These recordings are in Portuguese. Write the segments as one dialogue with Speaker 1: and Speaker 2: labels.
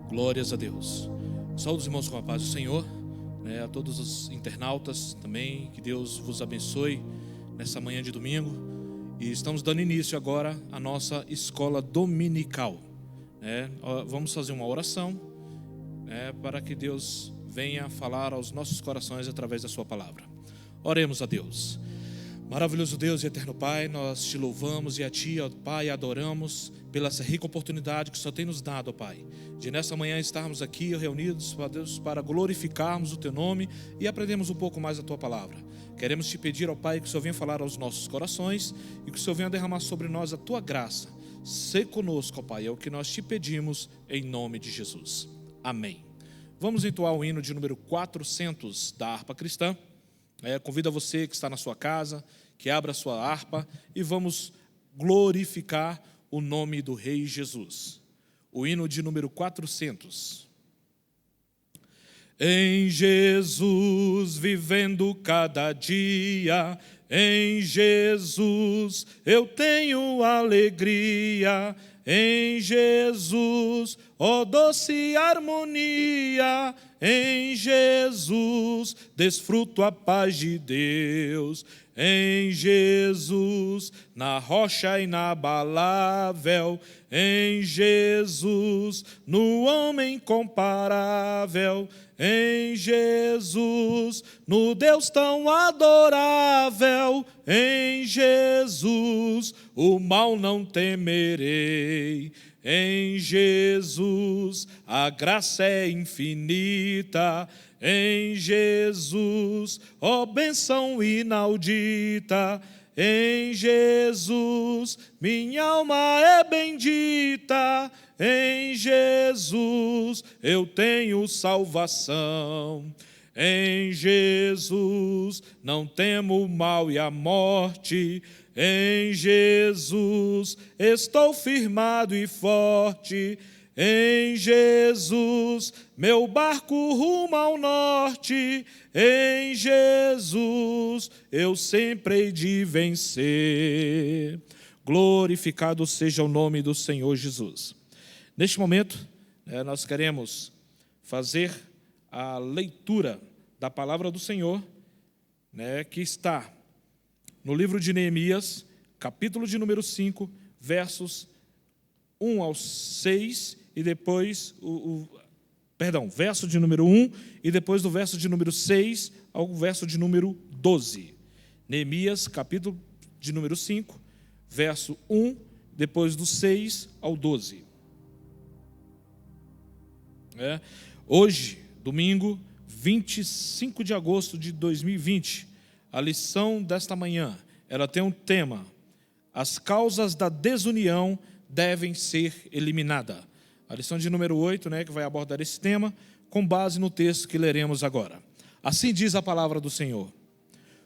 Speaker 1: Glórias a Deus. Saúde os irmãos com a paz do Senhor, a todos os internautas também, que Deus vos abençoe nessa manhã de domingo. E estamos dando início agora à nossa escola dominical. Vamos fazer uma oração para que Deus venha falar aos nossos corações através da sua palavra. Oremos a Deus. Maravilhoso Deus e eterno Pai, nós te louvamos e a Ti, ó Pai, adoramos pela essa rica oportunidade que o Senhor tem nos dado, ó Pai, de nessa manhã estarmos aqui reunidos, ó Deus, para glorificarmos o Teu nome e aprendermos um pouco mais a Tua palavra. Queremos Te pedir, ó Pai, que o Senhor venha falar aos nossos corações e que o Senhor venha derramar sobre nós a Tua graça. Sê conosco, ó Pai, é o que nós Te pedimos em nome de Jesus. Amém. Vamos entoar o hino de número 400 da harpa cristã. Convido a você que está na sua casa, que abra a sua harpa e vamos glorificar o nome do Rei Jesus. O hino de número 400. Em Jesus vivendo cada dia, em Jesus eu tenho alegria, em Jesus, ó doce harmonia, em Jesus desfruto a paz de Deus, em Jesus, na rocha inabalável, em Jesus, no homem incomparável, em Jesus, no Deus tão adorável, em Jesus, o mal não temerei. Em Jesus, a graça é infinita. Em Jesus, ó bênção inaudita. Em Jesus, minha alma é bendita. Em Jesus, eu tenho salvação. Em Jesus, não temo o mal e a morte. Em Jesus, estou firmado e forte. Em Jesus, meu barco rumo ao norte. Em Jesus, eu sempre hei de vencer. Glorificado seja o nome do Senhor Jesus. Neste momento, nós queremos fazer a leitura da palavra do Senhor, que está no livro de Neemias, capítulo de número 5, versos 1 ao 6, e depois, verso de número 1, e depois do verso de número 6 ao verso de número 12. Neemias, capítulo de número 5, verso 1, depois do 6 ao 12. Hoje, domingo, 25 de agosto de 2020, a lição desta manhã, ela tem um tema: as causas da desunião devem ser eliminadas. A lição de número 8, que vai abordar esse tema, com base no texto que leremos agora. Assim diz a palavra do Senhor.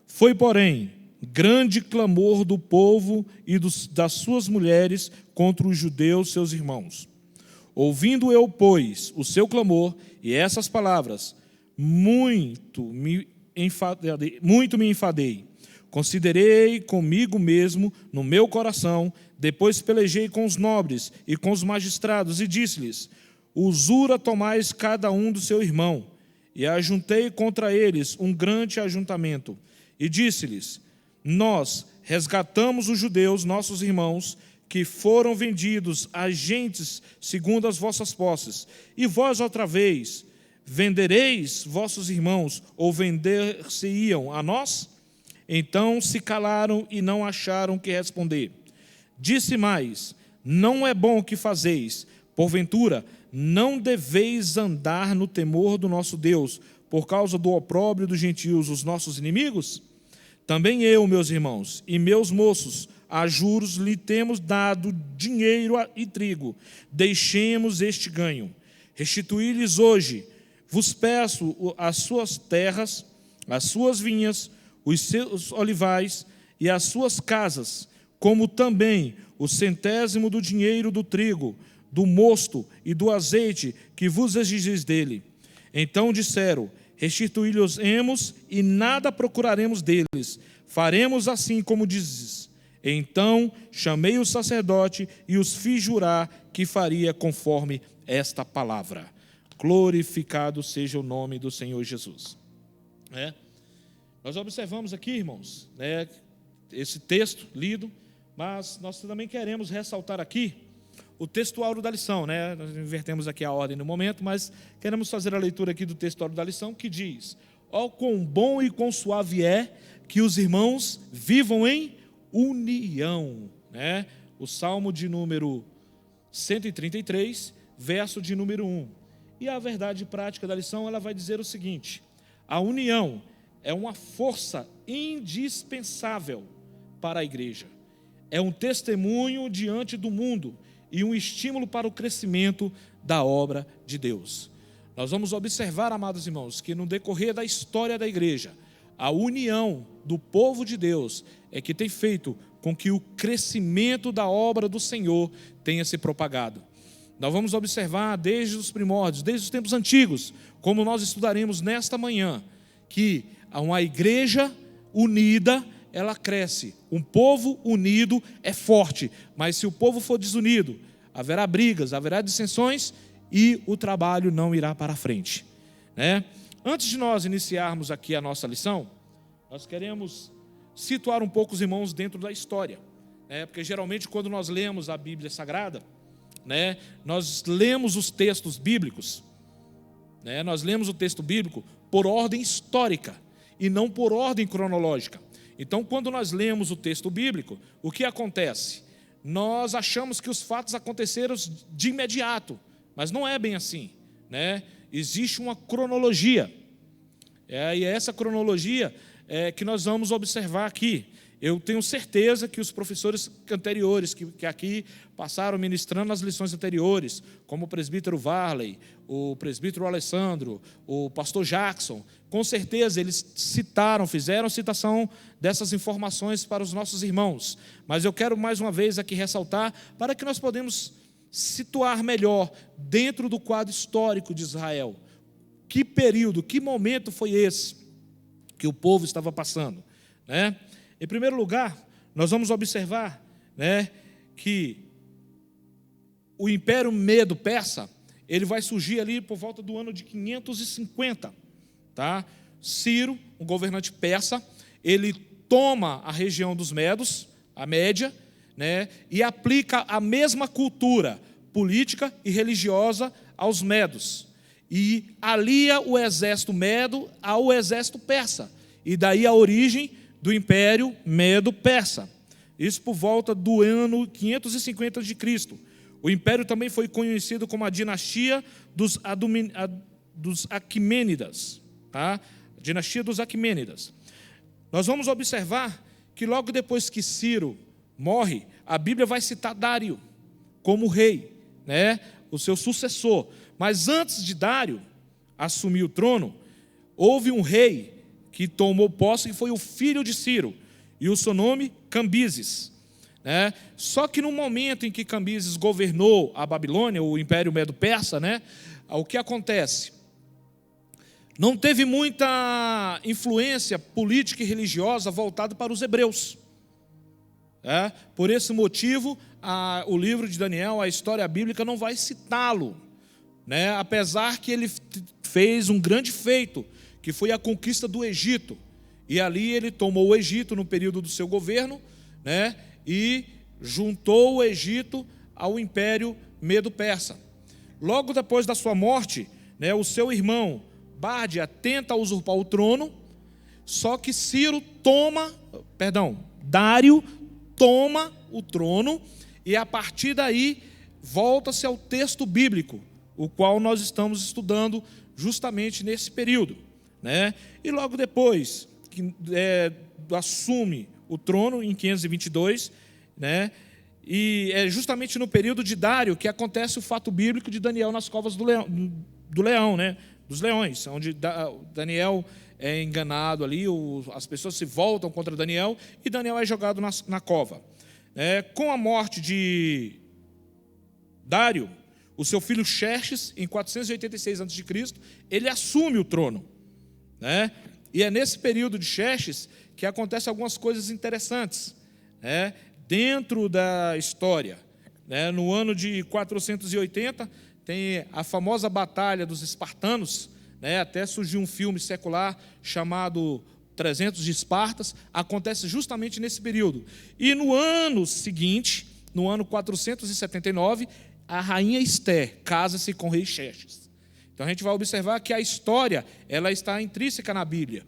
Speaker 1: Foi, porém, grande clamor do povo e das suas mulheres contra os judeus, seus irmãos. Ouvindo eu, pois, o seu clamor e essas palavras, muito me enfadei. Considerei comigo mesmo no meu coração, depois pelejei com os nobres e com os magistrados e disse-lhes: usura tomais cada um do seu irmão. E ajuntei contra eles um grande ajuntamento. E disse-lhes: nós resgatamos os judeus, nossos irmãos, que foram vendidos a gentes segundo as vossas posses. E vós outra vez vendereis vossos irmãos, ou vender-se-iam a nós? Então se calaram e não acharam que responder. Disse mais: não é bom o que fazeis. Porventura, não deveis andar no temor do nosso Deus, por causa do opróbrio dos gentios, os nossos inimigos? Também eu, meus irmãos, e meus moços, a juros lhe temos dado dinheiro e trigo. Deixemos este ganho. Restituí-lhes hoje, vos peço, as suas terras, as suas vinhas, os seus olivais e as suas casas, como também o centésimo do dinheiro do trigo, do mosto e do azeite que vos exigeis dele. Então disseram: restituí-los-emos e nada procuraremos deles. Faremos assim como dizes. Então chamei o sacerdote e os fiz jurar que faria conforme esta palavra. Glorificado seja o nome do Senhor Jesus. Nós observamos aqui, irmãos, esse texto lido, mas nós também queremos ressaltar aqui o textuário da lição, Nós invertemos aqui a ordem no momento, mas queremos fazer a leitura aqui do textuário da lição, que diz: ó, quão bom e quão suave é que os irmãos vivam em união, O Salmo de número 133, verso de número 1. E a verdade prática da lição, ela vai dizer o seguinte: a união é uma força indispensável para a igreja. É um testemunho diante do mundo e um estímulo para o crescimento da obra de Deus. Nós vamos observar, amados irmãos, que no decorrer da história da igreja, a união do povo de Deus é que tem feito com que o crescimento da obra do Senhor tenha se propagado. Nós vamos observar desde os primórdios, desde os tempos antigos, como nós estudaremos nesta manhã, que uma igreja unida, ela cresce. Um povo unido é forte, mas se o povo for desunido, haverá brigas, haverá dissensões e o trabalho não irá para a frente. Antes de nós iniciarmos aqui a nossa lição, nós queremos situar um pouco os irmãos dentro da história, porque geralmente quando nós lemos a Bíblia Sagrada, nós lemos os textos bíblicos, nós lemos o texto bíblico por ordem histórica e não por ordem cronológica. Então, quando nós lemos o texto bíblico, o que acontece? Nós achamos que os fatos aconteceram de imediato, mas não é bem assim, Existe uma cronologia, e é essa cronologia que nós vamos observar aqui. Eu tenho certeza que os professores anteriores, que aqui passaram ministrando as lições anteriores, como o presbítero Varley, o presbítero Alessandro, o pastor Jackson, com certeza eles fizeram citação dessas informações para os nossos irmãos. Mas eu quero mais uma vez aqui ressaltar, para que nós podemos situar melhor dentro do quadro histórico de Israel. Que período, que momento foi esse que o povo estava passando, Em primeiro lugar, nós vamos observar, que o Império Medo-Persa, ele vai surgir ali por volta do ano de 550, Ciro, um governante persa, ele toma a região dos Medos, a Média, e aplica a mesma cultura política e religiosa aos Medos, e alia o exército Medo ao exército persa, e daí a origem do Império Medo-Persa. Isso por volta do ano 550 de Cristo. O império também foi conhecido como a dinastia dos Aquimênidas, Dinastia dos Aquimênidas. Nós vamos observar que logo depois que Ciro morre, a Bíblia vai citar Dário como rei, o seu sucessor. Mas antes de Dário assumir o trono, houve um rei que tomou posse, que foi o filho de Ciro, e o seu nome, Cambises. Só que no momento em que Cambises governou a Babilônia, o Império Medo-Persa, o que acontece? Não teve muita influência política e religiosa voltada para os hebreus. Por esse motivo, o livro de Daniel, a história bíblica, não vai citá-lo, apesar que ele fez um grande feito, que foi a conquista do Egito, e ali ele tomou o Egito no período do seu governo, e juntou o Egito ao Império Medo-Persa. Logo depois da sua morte, o seu irmão Bárdia tenta usurpar o trono, só que Dário toma o trono, e a partir daí volta-se ao texto bíblico, o qual nós estamos estudando justamente nesse período. E logo depois que assume o trono em 522, e é justamente no período de Dário que acontece o fato bíblico de Daniel nas covas dos leões, onde Daniel é enganado ali, as pessoas se voltam contra Daniel e Daniel é jogado na cova. Com a morte de Dário, o seu filho Xerxes, em 486 a.C., ele assume o trono. E é nesse período de Xerxes que acontecem algumas coisas interessantes, dentro da história. né? No ano de 480, tem a famosa Batalha dos Espartanos, né? Até surgiu um filme secular chamado 300 de Espartas, acontece justamente nesse período. E no ano seguinte, no ano 479, a rainha Esté casa-se com o rei Xerxes. Então a gente vai observar que a história, ela está intrínseca na Bíblia,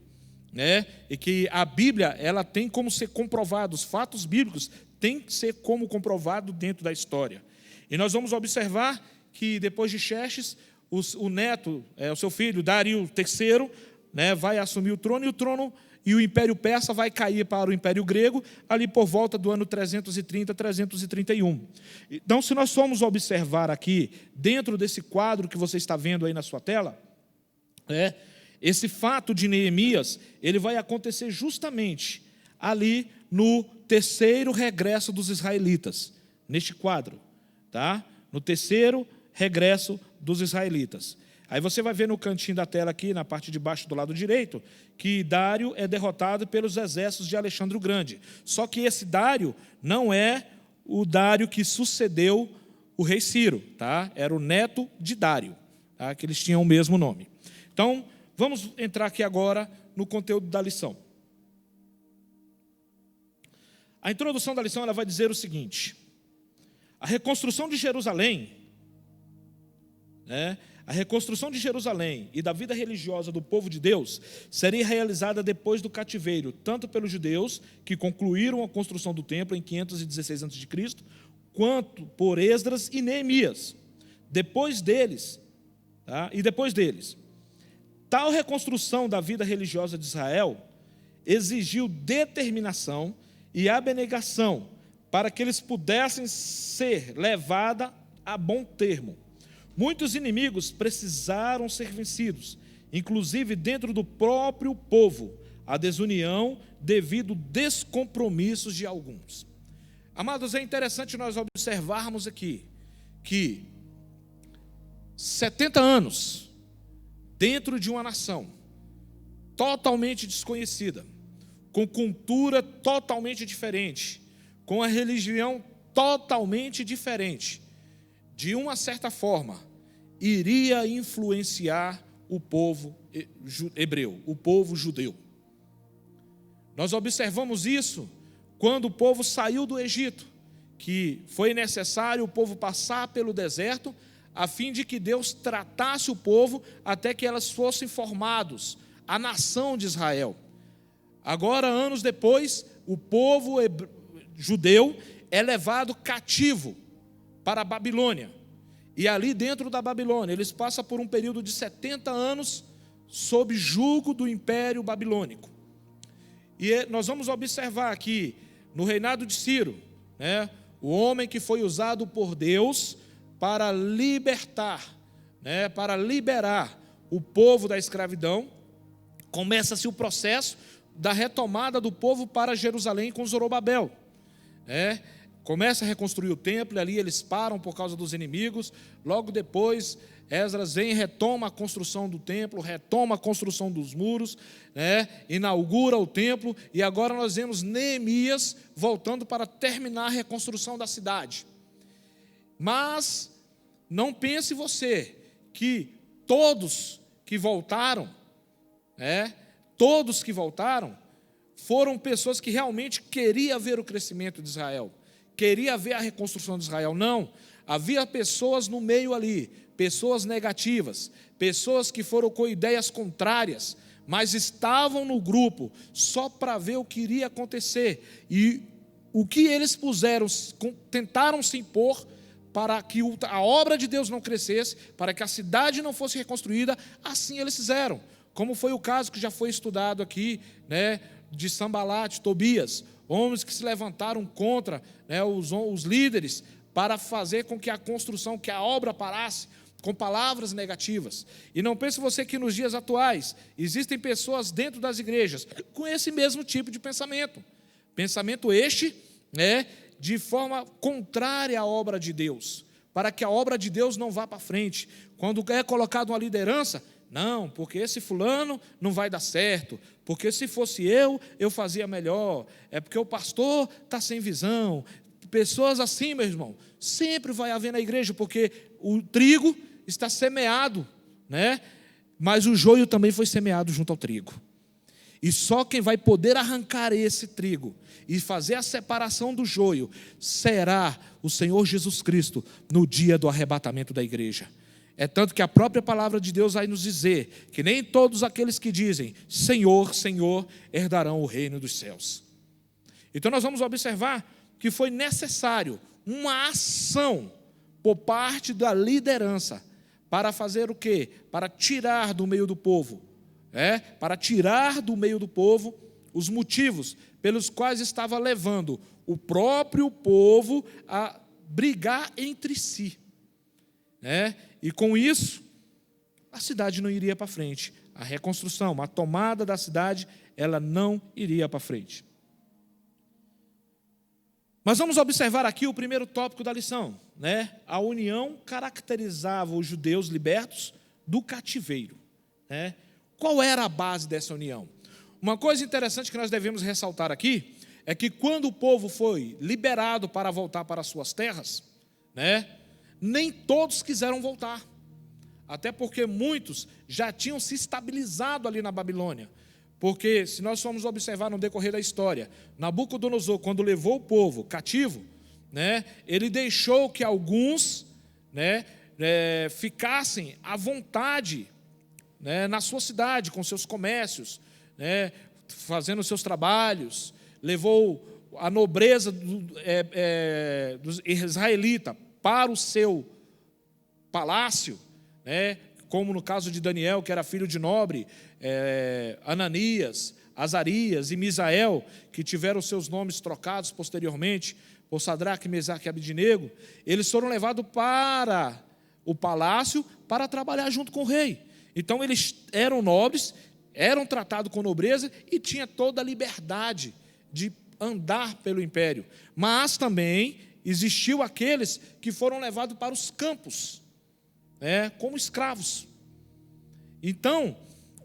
Speaker 1: né? E que a Bíblia, ela tem como ser comprovado, os fatos bíblicos têm que ser como comprovado dentro da história. E nós vamos observar que depois de Xerxes, o neto, o seu filho, Dario III, né, vai assumir o trono, e o Império Persa vai cair para o Império Grego, ali por volta do ano 330, 331. Então, se nós formos observar aqui, dentro desse quadro que você está vendo aí na sua tela, esse fato de Neemias, ele vai acontecer justamente ali no terceiro regresso dos israelitas, neste quadro, tá? No terceiro regresso dos israelitas. Aí você vai ver no cantinho da tela aqui, na parte de baixo do lado direito, que Dário é derrotado pelos exércitos de Alexandre o Grande. Só que esse Dário não é o Dário que sucedeu o rei Ciro, tá? Era o neto de Dário, tá? Que eles tinham o mesmo nome. Então, vamos entrar aqui agora no conteúdo da lição. A introdução da lição, ela vai dizer o seguinte: a reconstrução de Jerusalém, a reconstrução de Jerusalém e da vida religiosa do povo de Deus seria realizada depois do cativeiro, tanto pelos judeus, que concluíram a construção do templo em 516 a.C., quanto por Esdras e Neemias. Depois deles, tal reconstrução da vida religiosa de Israel exigiu determinação e abnegação para que eles pudessem ser levados a bom termo. Muitos inimigos precisaram ser vencidos, inclusive dentro do próprio povo, a desunião devido a descompromissos de alguns. Amados, é interessante nós observarmos aqui que 70 anos dentro de uma nação totalmente desconhecida, com cultura totalmente diferente, com a religião totalmente diferente, de uma certa forma, iria influenciar o povo hebreu, o povo judeu. Nós observamos isso quando o povo saiu do Egito, que foi necessário o povo passar pelo deserto, a fim de que Deus tratasse o povo até que elas fossem formados, a nação de Israel. Agora, anos depois, o povo judeu é levado cativo para a Babilônia, e ali dentro da Babilônia, eles passam por um período de 70 anos sob jugo do Império Babilônico. E nós vamos observar aqui, no reinado de Ciro, o homem que foi usado por Deus para libertar, para liberar o povo da escravidão, começa-se o processo da retomada do povo para Jerusalém com Zorobabel. Começa a reconstruir o templo, e ali eles param por causa dos inimigos. Logo depois, Esdras vem e retoma a construção do templo, retoma a construção dos muros, inaugura o templo, e agora nós vemos Neemias voltando para terminar a reconstrução da cidade. Mas não pense você que todos que voltaram, foram pessoas que realmente queriam ver o crescimento de Israel, queria ver a reconstrução de Israel. Não, havia pessoas no meio ali, pessoas negativas, pessoas que foram com ideias contrárias, mas estavam no grupo só para ver o que iria acontecer, e o que eles tentaram se impor para que a obra de Deus não crescesse, para que a cidade não fosse reconstruída. Assim eles fizeram, como foi o caso que já foi estudado aqui, de Sambalate, Tobias, homens que se levantaram contra os líderes para fazer com que a construção, que a obra parasse, com palavras negativas. E não pense você que nos dias atuais existem pessoas dentro das igrejas com esse mesmo tipo de pensamento. Pensamento este, de forma contrária à obra de Deus, para que a obra de Deus não vá para frente. Quando é colocado uma liderança, não, porque esse fulano não vai dar certo, porque se fosse eu fazia melhor, é porque o pastor está sem visão. pessoas assim, meu irmão, sempre vai haver na igreja, porque o trigo está semeado, né? Mas o joio também foi semeado junto ao trigo. E só quem vai poder arrancar esse trigo e fazer a separação do joio será o Senhor Jesus Cristo no dia do arrebatamento da igreja. É tanto que a própria palavra de Deus vai nos dizer que nem todos aqueles que dizem Senhor, Senhor, herdarão o reino dos céus. Então nós vamos observar que foi necessário uma ação por parte da liderança para fazer o quê? Para tirar do meio do povo, para tirar do meio do povo os motivos pelos quais estava levando o próprio povo a brigar entre si. E com isso, a cidade não iria para frente. A reconstrução, a tomada da cidade, ela não iria para frente. Mas vamos observar aqui o primeiro tópico da lição. A união caracterizava os judeus libertos do cativeiro. Qual era a base dessa união? Uma coisa interessante que nós devemos ressaltar aqui é que quando o povo foi liberado para voltar para suas terras, nem todos quiseram voltar. Até porque muitos já tinham se estabilizado ali na Babilônia. Porque se nós formos observar no decorrer da história, Nabucodonosor, quando levou o povo cativo, ele deixou que alguns ficassem à vontade na sua cidade, com seus comércios, fazendo seus trabalhos, levou a nobreza dos israelitas para o seu palácio, como no caso de Daniel, que era filho de nobre, Ananias, Azarias e Misael, que tiveram seus nomes trocados posteriormente por Sadraque, Mesaque e Abednego. Eles foram levados para o palácio para trabalhar junto com o rei. Então eles eram nobres, eram tratados com nobreza e tinham toda a liberdade de andar pelo império. Mas também existiu aqueles que foram levados para os campos, como escravos. Então,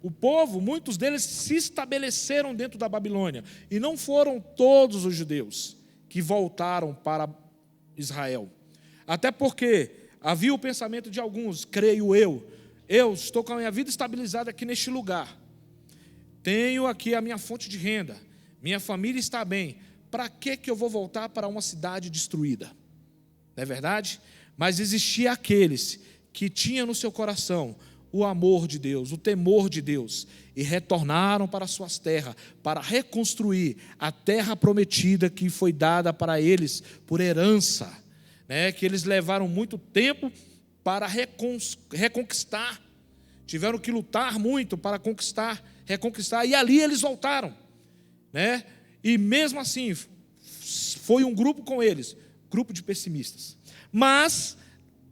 Speaker 1: o povo, muitos deles se estabeleceram dentro da Babilônia, e não foram todos os judeus que voltaram para Israel. Até porque havia o pensamento de alguns, creio eu estou com a minha vida estabilizada aqui neste lugar, tenho aqui a minha fonte de renda, minha família está bem, para que eu vou voltar para uma cidade destruída? Não é verdade? Mas existia aqueles que tinham no seu coração o amor de Deus, o temor de Deus, e retornaram para suas terras, para reconstruir a terra prometida que foi dada para eles por herança, que eles levaram muito tempo para reconquistar, tiveram que lutar muito para reconquistar, e ali eles voltaram, e mesmo assim, foi um grupo com eles, grupo de pessimistas. Mas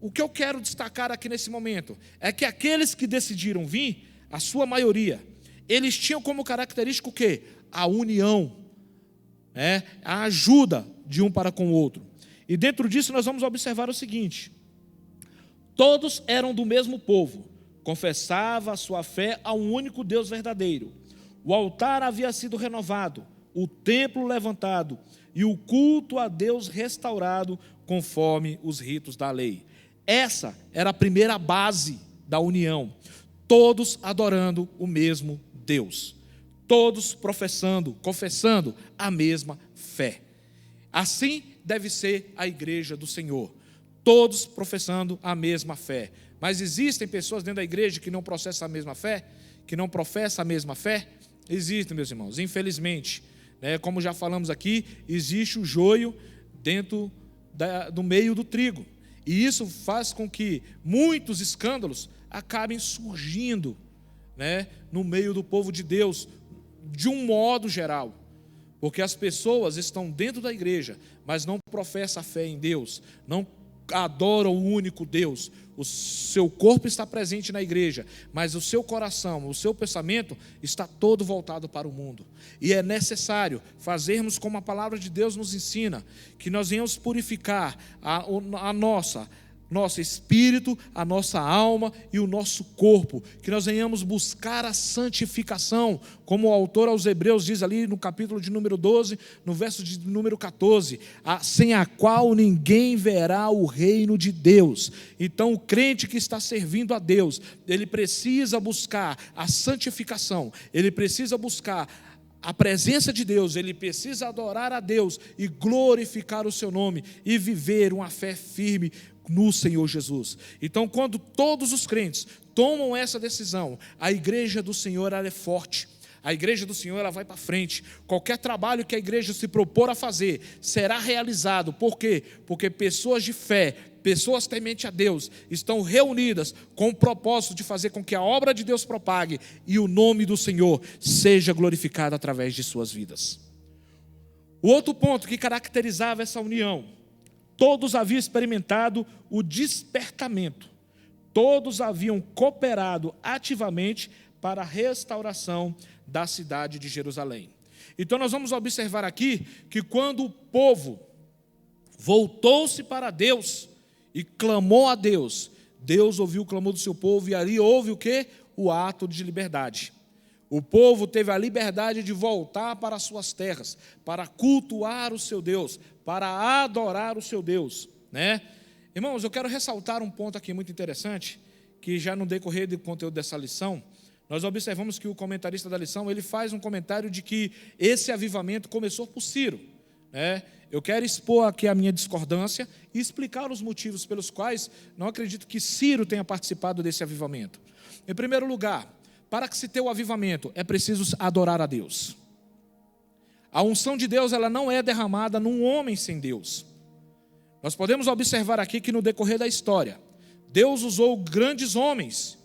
Speaker 1: o que eu quero destacar aqui nesse momento é que aqueles que decidiram vir, a sua maioria, eles tinham como característica o quê? A união, a ajuda de um para com o outro. E dentro disso nós vamos observar o seguinte: todos eram do mesmo povo, confessava a sua fé a um único Deus verdadeiro. O altar havia sido renovado, o templo levantado e o culto a Deus restaurado conforme os ritos da lei. Essa era a primeira base da união, todos adorando o mesmo Deus, todos confessando a mesma fé. Assim deve ser a igreja do Senhor, todos professando a mesma fé. Mas existem pessoas dentro da igreja que não professam a mesma fé? Que não professam a mesma fé? Existem, meus irmãos, infelizmente. Como já falamos aqui, existe o joio dentro do meio do trigo. E isso faz com que muitos escândalos acabem surgindo, no meio do povo de Deus, de um modo geral. Porque as pessoas estão dentro da igreja, mas não professam a fé em Deus, não adoram o único Deus. O seu corpo está presente na igreja, mas o seu coração, o seu pensamento está todo voltado para o mundo. E é necessário fazermos como a palavra de Deus nos ensina, que nós venhamos purificar a nossa nosso espírito, a nossa alma e o nosso corpo, que nós venhamos buscar a santificação, como o autor aos Hebreus diz ali no capítulo de número 12, no verso de número 14, sem a qual ninguém verá o reino de Deus. Então o crente que está servindo a Deus, ele precisa buscar a santificação, ele precisa buscar a presença de Deus, ele precisa adorar a Deus e glorificar o seu nome e viver uma fé firme no Senhor Jesus. Então, quando todos os crentes tomam essa decisão, a igreja do Senhor, ela é forte. A igreja do Senhor, ela vai para frente. Qualquer trabalho que a igreja se propor a fazer será realizado. Por quê? Porque pessoas de fé, pessoas tementes a Deus, estão reunidas com o propósito de fazer com que a obra de Deus propague e o nome do Senhor seja glorificado através de suas vidas. O outro ponto que caracterizava essa união: todos haviam experimentado o despertamento, todos haviam cooperado ativamente para a restauração da cidade de Jerusalém. Então nós vamos observar aqui que quando o povo voltou-se para Deus e clamou a Deus, Deus ouviu o clamor do seu povo e ali houve o quê? O ato de liberdade. O povo teve a liberdade de voltar para as suas terras, para cultuar o seu Deus, para adorar o seu Deus, né? Irmãos, eu quero ressaltar um ponto aqui muito interessante, que já no decorrer do conteúdo dessa lição, nós observamos que o comentarista da lição, ele faz um comentário de que esse avivamento começou por Ciro, né? Eu quero expor aqui a minha discordância e explicar os motivos pelos quais não acredito que Ciro tenha participado desse avivamento. Em primeiro lugar, para que se tenha o avivamento, é preciso adorar a Deus. A unção de Deus, ela não é derramada num homem sem Deus. Nós podemos observar aqui que no decorrer da história, Deus usou grandes homens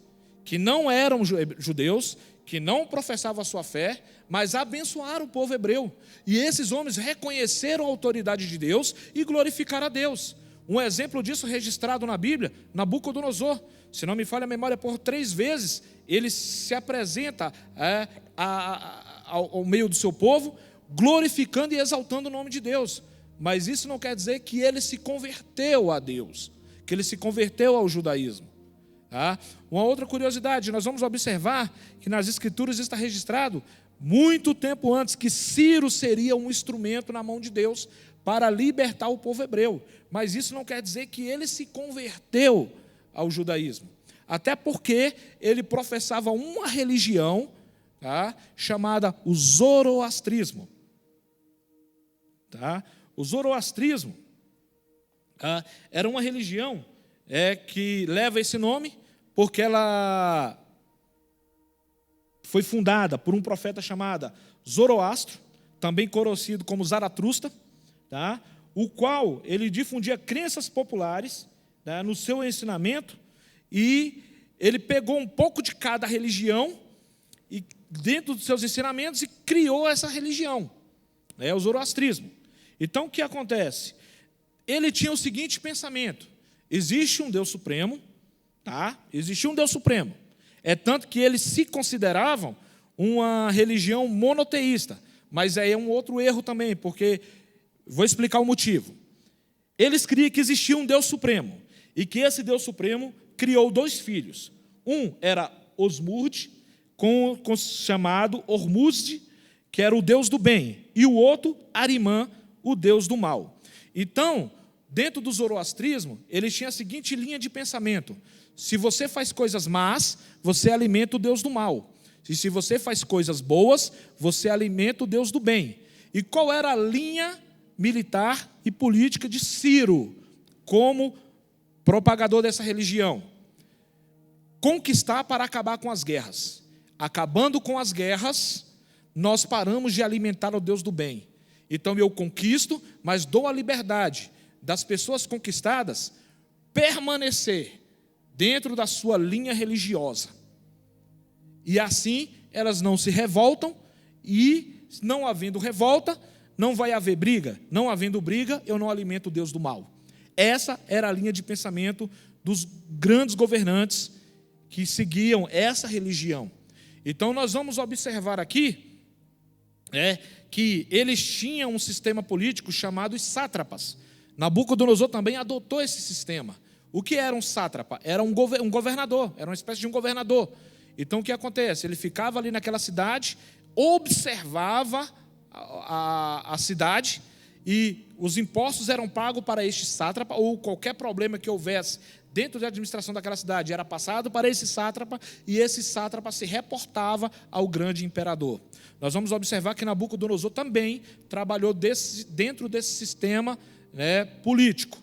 Speaker 1: que não eram judeus, que não professavam a sua fé, mas abençoaram o povo hebreu. E esses homens reconheceram a autoridade de Deus e glorificaram a Deus. Um exemplo disso registrado na Bíblia, Nabucodonosor. Se não me falha a memória, por 3 vezes ele se apresenta ao meio do seu povo, glorificando e exaltando o nome de Deus. Mas isso não quer dizer que ele se converteu a Deus, que ele se converteu ao judaísmo. Tá? Uma outra curiosidade, nós vamos observar que nas Escrituras está registrado, muito tempo antes, que Ciro seria um instrumento na mão de Deus para libertar o povo hebreu. Mas isso não quer dizer que ele se converteu ao judaísmo. Até porque ele professava uma religião, tá, chamada o zoroastrismo. Tá? O zoroastrismo era uma religião que leva esse nome porque ela foi fundada por um profeta chamado Zoroastro, também conhecido como Zaratrusta, tá? O qual ele difundia crenças populares, tá, no seu ensinamento, e ele pegou um pouco de cada religião e dentro dos seus ensinamentos e criou essa religião, o zoroastrismo. Então o que acontece? Ele tinha o seguinte pensamento: existe um Deus supremo, tá? Existia um Deus supremo. É tanto que eles se consideravam uma religião monoteísta, mas aí é um outro erro também, porque vou explicar o motivo. Eles criam que existia um Deus supremo e que esse Deus supremo criou 2 filhos. Um era Osmurde, chamado Ormuzde, que era o Deus do bem, e o outro, Arimã, o Deus do mal. Então, dentro do zoroastrismo, eles tinham a seguinte linha de pensamento: se você faz coisas más, você alimenta o Deus do mal. E se você faz coisas boas, você alimenta o Deus do bem. E qual era a linha militar e política de Ciro como propagador dessa religião? Conquistar para acabar com as guerras. Acabando com as guerras, nós paramos de alimentar o Deus do bem. Então eu conquisto, mas dou a liberdade das pessoas conquistadas permanecer dentro da sua linha religiosa. E assim elas não se revoltam, e não havendo revolta, não vai haver briga. Não havendo briga, eu não alimento o Deus do mal. Essa era a linha de pensamento dos grandes governantes que seguiam essa religião. Então nós vamos observar aqui que eles tinham um sistema político chamado os sátrapas. Nabucodonosor também adotou esse sistema. O que era um sátrapa? Era um governador, era uma espécie de um governador. Então o que acontece? Ele ficava ali naquela cidade, observava a cidade, e os impostos eram pagos para este sátrapa, ou qualquer problema que houvesse dentro da administração daquela cidade era passado para esse sátrapa, e esse sátrapa se reportava ao grande imperador. Nós vamos observar que Nabucodonosor também trabalhou dentro desse sistema, né, político,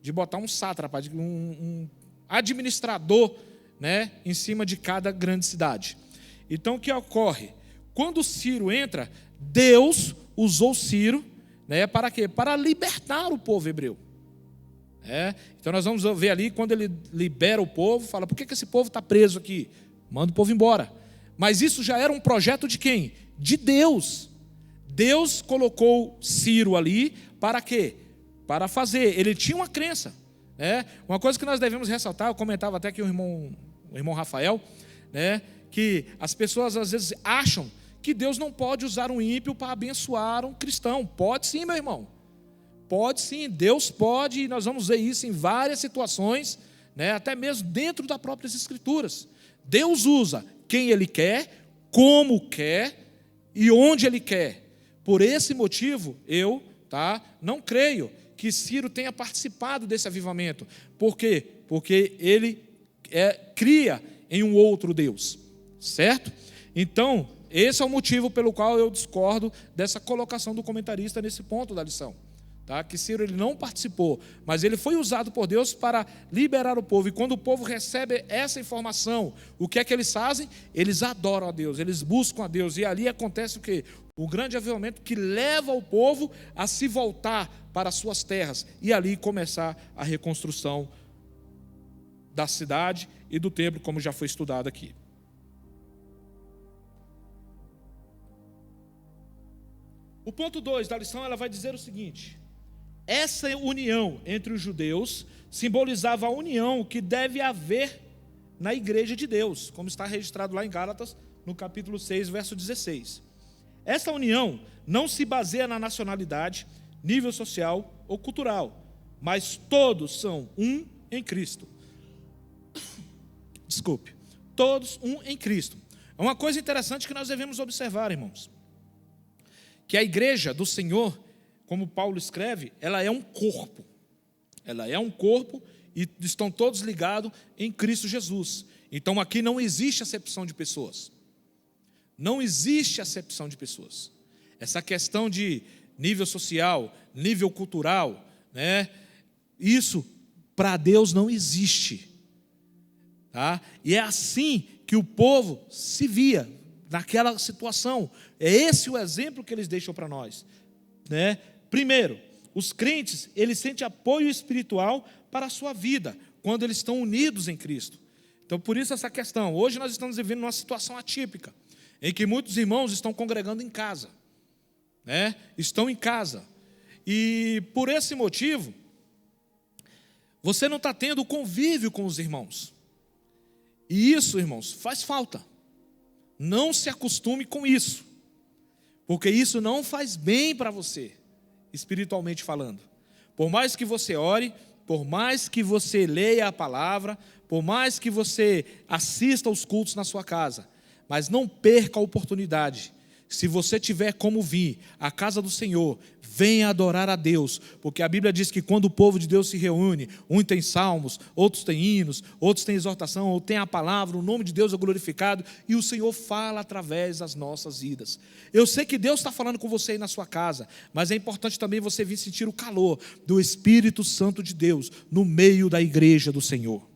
Speaker 1: de botar um sátrapa, um administrador, né, em cima de cada grande cidade. Então o que ocorre? Quando Ciro entra, Deus usou Ciro, né, para quê? Para libertar o povo hebreu. Então nós vamos ver ali, quando ele libera o povo, fala: por que esse povo está preso aqui? Manda o povo embora. Mas isso já era um projeto de quem? De Deus. Deus colocou Ciro ali para quê? Para fazer. Ele tinha uma crença. Uma coisa que nós devemos ressaltar, eu comentava até que o irmão Rafael, que as pessoas às vezes acham que Deus não pode usar um ímpio para abençoar um cristão. Pode sim, meu irmão. Pode sim, Deus pode, e nós vamos ver isso em várias situações, até mesmo dentro das próprias Escrituras. Deus usa quem Ele quer, como quer e onde Ele quer. Por esse motivo, eu não creio que Ciro tenha participado desse avivamento. Por quê? Porque ele cria em um outro Deus, certo? Então, esse é o motivo pelo qual eu discordo dessa colocação do comentarista nesse ponto da lição. Que Ciro ele não participou, mas ele foi usado por Deus para liberar o povo. E quando o povo recebe essa informação, o que é que eles fazem? Eles adoram a Deus, eles buscam a Deus. E ali acontece o quê? O grande avivamento que leva o povo a se voltar para as suas terras e ali começar a reconstrução da cidade e do templo, como já foi estudado aqui. O ponto 2 da lição, ela vai dizer o seguinte: essa união entre os judeus simbolizava a união que deve haver na igreja de Deus, como está registrado lá em Gálatas, no capítulo 6, verso 16. Essa união não se baseia na nacionalidade, nível social ou cultural, mas todos são um em Cristo. Desculpe, todos um em Cristo. É uma coisa interessante que nós devemos observar, irmãos, que a igreja do Senhor, como Paulo escreve, ela é um corpo. Ela é um corpo e estão todos ligados em Cristo Jesus. Então aqui não existe acepção de pessoas. Não existe acepção de pessoas. Essa questão de nível social, nível cultural, isso para Deus não existe. E é assim que o povo se via naquela situação. É esse o exemplo que eles deixam para nós. Primeiro, os crentes, eles sentem apoio espiritual para a sua vida, quando eles estão unidos em Cristo. Então, por isso essa questão. Hoje nós estamos vivendo uma situação atípica, em que muitos irmãos estão congregando em casa. Estão em casa. E por esse motivo, você não está tendo convívio com os irmãos. E isso, irmãos, faz falta. Não se acostume com isso, porque isso não faz bem para você, espiritualmente falando. Por mais que você ore, por mais que você leia a palavra, por mais que você assista aos cultos na sua casa, mas não perca a oportunidade. Se você tiver como vir à casa do Senhor, venha adorar a Deus, porque a Bíblia diz que quando o povo de Deus se reúne, uns tem salmos, outros tem hinos, outros tem exortação, ou tem a palavra, o nome de Deus é glorificado, e o Senhor fala através das nossas vidas. Eu sei que Deus está falando com você aí na sua casa, mas é importante também você vir sentir o calor do Espírito Santo de Deus no meio da igreja do Senhor.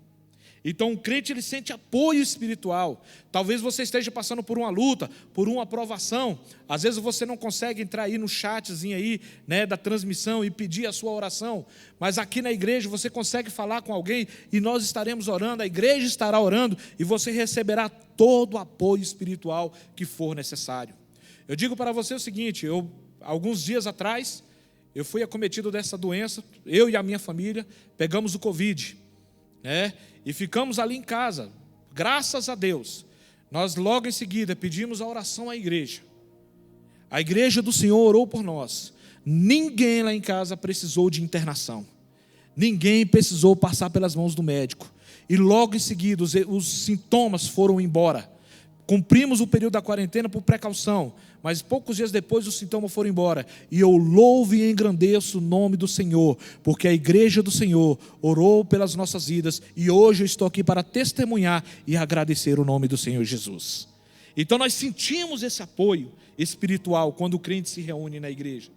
Speaker 1: Então o crente ele sente apoio espiritual. Talvez você esteja passando por uma luta, por uma aprovação. Às vezes você não consegue entrar aí no chatzinho aí, da transmissão e pedir a sua oração. Mas aqui na igreja você consegue falar com alguém e nós estaremos orando, a igreja estará orando e você receberá todo o apoio espiritual que for necessário. Eu digo para você o seguinte, alguns dias atrás, eu fui acometido dessa doença, eu e a minha família, pegamos o Covid, e ficamos ali em casa, graças a Deus. Nós logo em seguida pedimos a oração à igreja. A igreja do Senhor orou por nós. Ninguém lá em casa precisou de internação. ninguém precisou passar pelas mãos do médico. E logo em seguida os sintomas foram embora. Cumprimos o período da quarentena por precaução, mas poucos dias depois os sintomas foram embora. E eu louvo e engrandeço o nome do Senhor, porque a igreja do Senhor orou pelas nossas vidas, e hoje eu estou aqui para testemunhar e agradecer o nome do Senhor Jesus. Então nós sentimos esse apoio espiritual quando o crente se reúne na igreja.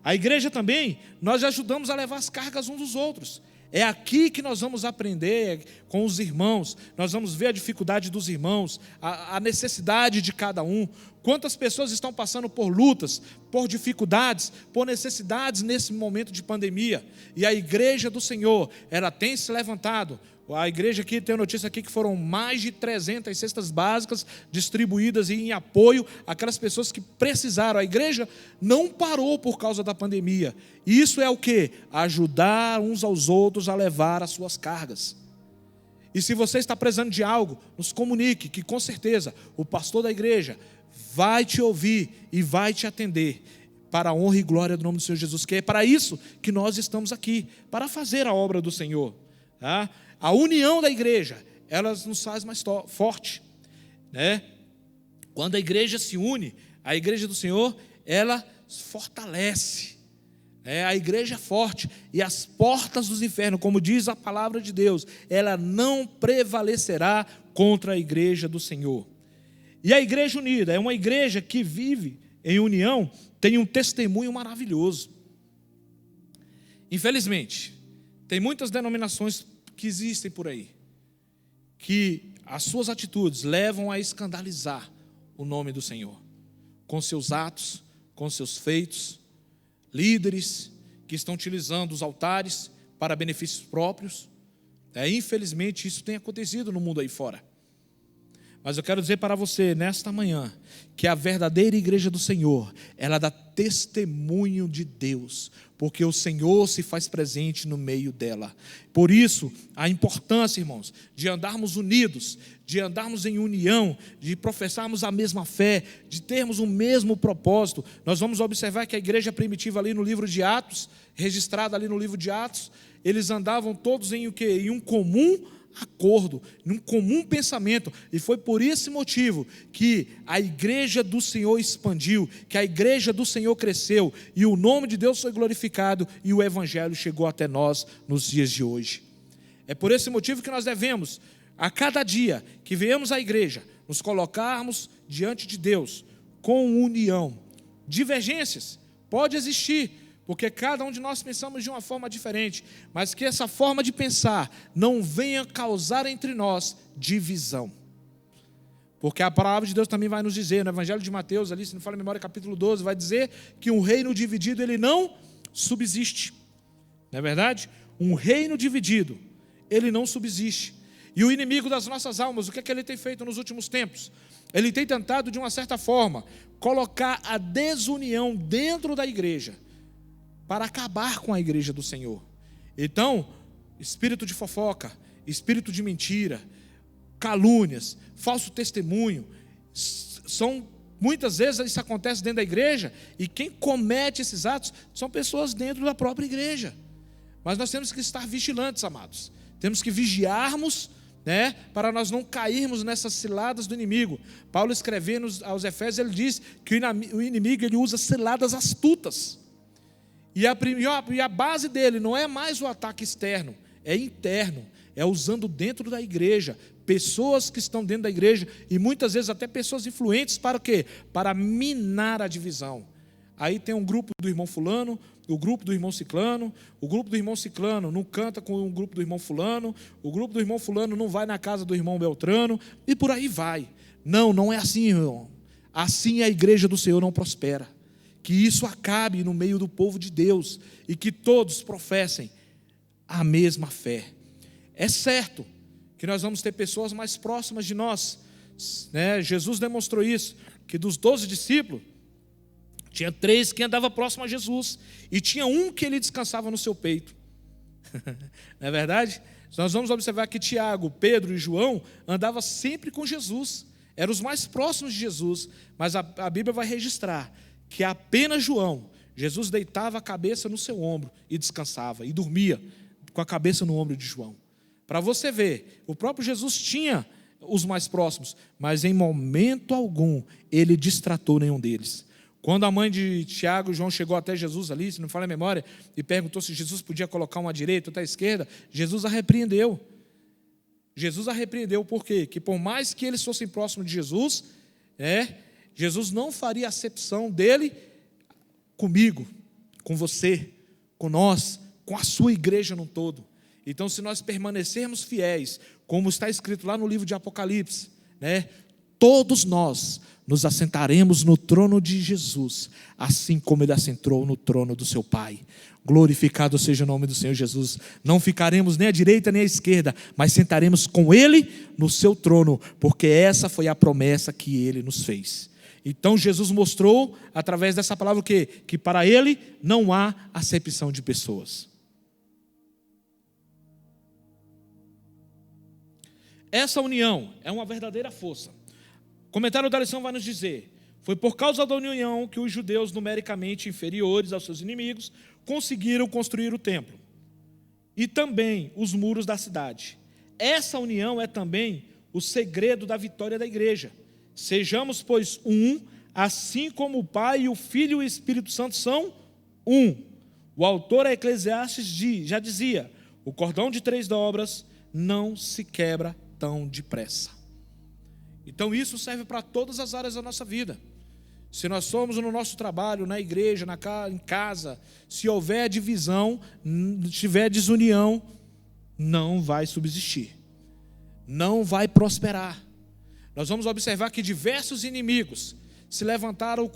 Speaker 1: A igreja também, nós ajudamos a levar as cargas uns dos outros. É aqui que nós vamos aprender com os irmãos, nós vamos ver a dificuldade dos irmãos, a necessidade de cada um. Quantas pessoas estão passando por lutas, por dificuldades, por necessidades nesse momento de pandemia. E a igreja do Senhor, ela tem se levantado. A igreja aqui tem notícia aqui que foram mais de 300 cestas básicas distribuídas em apoio àquelas pessoas que precisaram. A igreja não parou por causa da pandemia. Isso é o quê? Ajudar uns aos outros a levar as suas cargas. E se você está precisando de algo, nos comunique, que com certeza o pastor da igreja vai te ouvir e vai te atender, para a honra e glória do nome do Senhor Jesus, que é para isso que nós estamos aqui, para fazer a obra do Senhor, tá? A união da igreja, ela nos faz mais forte, né? Quando a igreja se une, a igreja do Senhor, ela fortalece, né? A igreja é forte, e as portas dos infernos, como diz a palavra de Deus, ela não prevalecerá contra a igreja do Senhor. E a igreja unida é uma igreja que vive em união, tem um testemunho maravilhoso. Infelizmente, tem muitas denominações que existem por aí, que as suas atitudes levam a escandalizar o nome do Senhor, com seus atos, com seus feitos, líderes que estão utilizando os altares para benefícios próprios. Infelizmente isso tem acontecido no mundo aí fora. Mas eu quero dizer para você nesta manhã, que a verdadeira igreja do Senhor, ela dá testemunho de Deus, porque o Senhor se faz presente no meio dela. Por isso, a importância, irmãos, de andarmos unidos, de andarmos em união, de professarmos a mesma fé, de termos o mesmo propósito. Nós vamos observar que a igreja primitiva ali no livro de Atos, registrada ali no livro de Atos, eles andavam todos em o quê? Em um comum acordo, num comum pensamento, e foi por esse motivo que a igreja do Senhor expandiu, que a igreja do Senhor cresceu, e o nome de Deus foi glorificado, e o evangelho chegou até nós nos dias de hoje. É por esse motivo que nós devemos, a cada dia que viemos à igreja, nos colocarmos diante de Deus com união. Divergências pode existir, porque cada um de nós pensamos de uma forma diferente, mas que essa forma de pensar não venha causar entre nós divisão. Porque a palavra de Deus também vai nos dizer, no Evangelho de Mateus, ali, se não fala a memória, capítulo 12, vai dizer que um reino dividido, ele não subsiste. Não é verdade? Um reino dividido, ele não subsiste. E o inimigo das nossas almas, o que é que ele tem feito nos últimos tempos? Ele tem tentado, de uma certa forma, colocar a desunião dentro da igreja, para acabar com a igreja do Senhor. Então, espírito de fofoca, espírito de mentira, calúnias, falso testemunho, muitas vezes isso acontece dentro da igreja, e quem comete esses atos são pessoas dentro da própria igreja. Mas nós temos que estar vigilantes, amados. Temos que vigiarmos, né, para nós não cairmos nessas ciladas do inimigo. Paulo escrevendo aos Efésios, ele diz que o inimigo ele usa ciladas astutas. E a base dele não é mais o ataque externo, é interno, é usando dentro da igreja, pessoas que estão dentro da igreja, e muitas vezes até pessoas influentes para o quê? Para minar a divisão. Aí tem um grupo do irmão fulano, o grupo do irmão ciclano, o grupo do irmão ciclano não canta com o grupo do irmão fulano, o grupo do irmão fulano não vai na casa do irmão beltrano, e por aí vai. Não é assim, irmão. Assim a igreja do Senhor não prospera. Que isso acabe no meio do povo de Deus, e que todos professem a mesma fé. É certo que nós vamos ter pessoas mais próximas de nós, né? Jesus demonstrou isso, que dos 12 discípulos, tinha 3 que andavam próximo a Jesus, e tinha um que ele descansava no seu peito. Não é verdade? Nós vamos observar que Tiago, Pedro e João andavam sempre com Jesus, eram os mais próximos de Jesus, mas a Bíblia vai registrar que apenas João, Jesus deitava a cabeça no seu ombro e descansava, e dormia, com a cabeça no ombro de João. Para você ver, o próprio Jesus tinha os mais próximos, mas em momento algum ele distratou nenhum deles. Quando a mãe de Tiago e João chegou até Jesus ali, se não me falha a memória, e perguntou se Jesus podia colocar uma à direita ou outra à esquerda, Jesus a repreendeu. Jesus a repreendeu por quê? Que por mais que eles fossem próximos de Jesus, Jesus não faria acepção dele comigo, com você, com nós, com a sua igreja no todo. Então, se nós permanecermos fiéis, como está escrito lá no livro de Apocalipse, todos nós nos assentaremos no trono de Jesus, assim como ele assentou no trono do seu Pai. Glorificado seja o nome do Senhor Jesus. Não ficaremos nem à direita nem à esquerda, mas sentaremos com ele no seu trono, porque essa foi a promessa que ele nos fez. Então Jesus mostrou, através dessa palavra, o quê? Que para ele não há acepção de pessoas. Essa união é uma verdadeira força. O comentário da lição vai nos dizer: foi por causa da união que os judeus, numericamente inferiores aos seus inimigos, conseguiram construir o templo e também os muros da cidade. Essa união é também o segredo da vitória da igreja. Sejamos, pois, um, assim como o Pai, o Filho e o Espírito Santo são um. O autor a Eclesiastes já dizia: o cordão de 3 dobras não se quebra tão depressa. Então isso serve para todas as áreas da nossa vida. Se nós somos no nosso trabalho, na igreja, em casa, se houver divisão, tiver desunião, não vai subsistir, não vai prosperar. Nós vamos observar que diversos inimigos se levantaram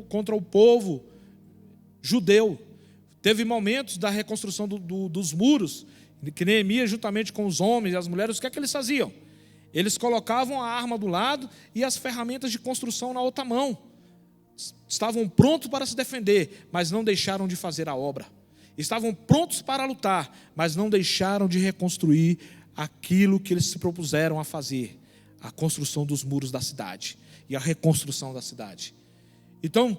Speaker 1: contra o povo judeu. Teve momentos da reconstrução dos muros, que Neemias, juntamente com os homens e as mulheres, o que é que eles faziam? Eles colocavam a arma do lado e as ferramentas de construção na outra mão. Estavam prontos para se defender, mas não deixaram de fazer a obra. Estavam prontos para lutar, mas não deixaram de reconstruir aquilo que eles se propuseram a fazer: a construção dos muros da cidade e a reconstrução da cidade. Então,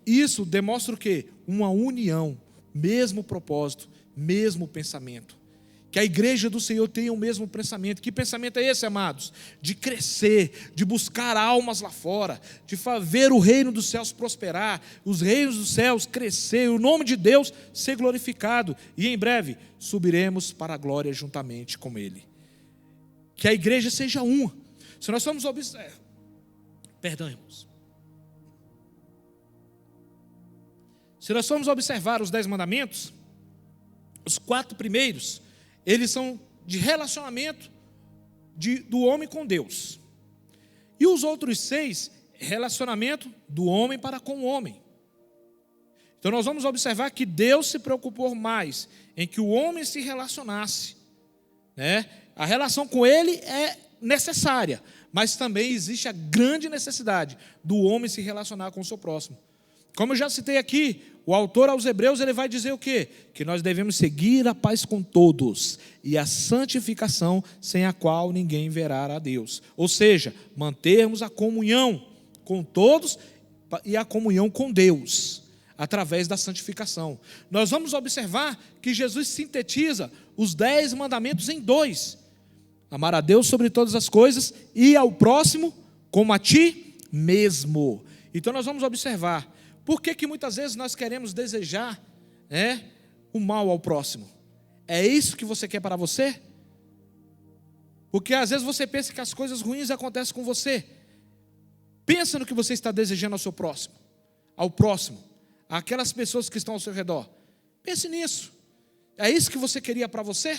Speaker 1: isso demonstra o quê? Uma união, mesmo propósito, mesmo pensamento. Que a igreja do Senhor tenha o mesmo pensamento. Que pensamento é esse, amados? De crescer, de buscar almas lá fora, de ver o reino dos céus prosperar, os reinos dos céus crescer, o nome de Deus ser glorificado, e em breve subiremos para a glória juntamente com Ele. Que a igreja seja uma. Se nós formos observar, perdão, irmãos. Se nós formos observar os 10 mandamentos, os 4 primeiros, eles são de relacionamento do homem com Deus. E os outros 6, relacionamento do homem para com o homem. Então nós vamos observar que Deus se preocupou mais em que o homem se relacionasse. A relação com Ele é necessária, mas também existe a grande necessidade do homem se relacionar com o seu próximo. Como eu já citei aqui, o autor aos Hebreus, ele vai dizer o quê? Que nós devemos seguir a paz com todos e a santificação, sem a qual ninguém verá a Deus. Ou seja, mantermos a comunhão com todos e a comunhão com Deus, através da santificação. Nós vamos observar que Jesus sintetiza os 10 mandamentos em 2. Amar a Deus sobre todas as coisas e ao próximo como a ti mesmo. Então nós vamos observar por que muitas vezes nós queremos desejar o mal ao próximo. É isso que você quer para você? Porque às vezes você pensa que as coisas ruins acontecem com você. Pensa no que você está desejando ao seu próximo, ao próximo, àquelas pessoas que estão ao seu redor. Pense nisso. É isso que você queria para você?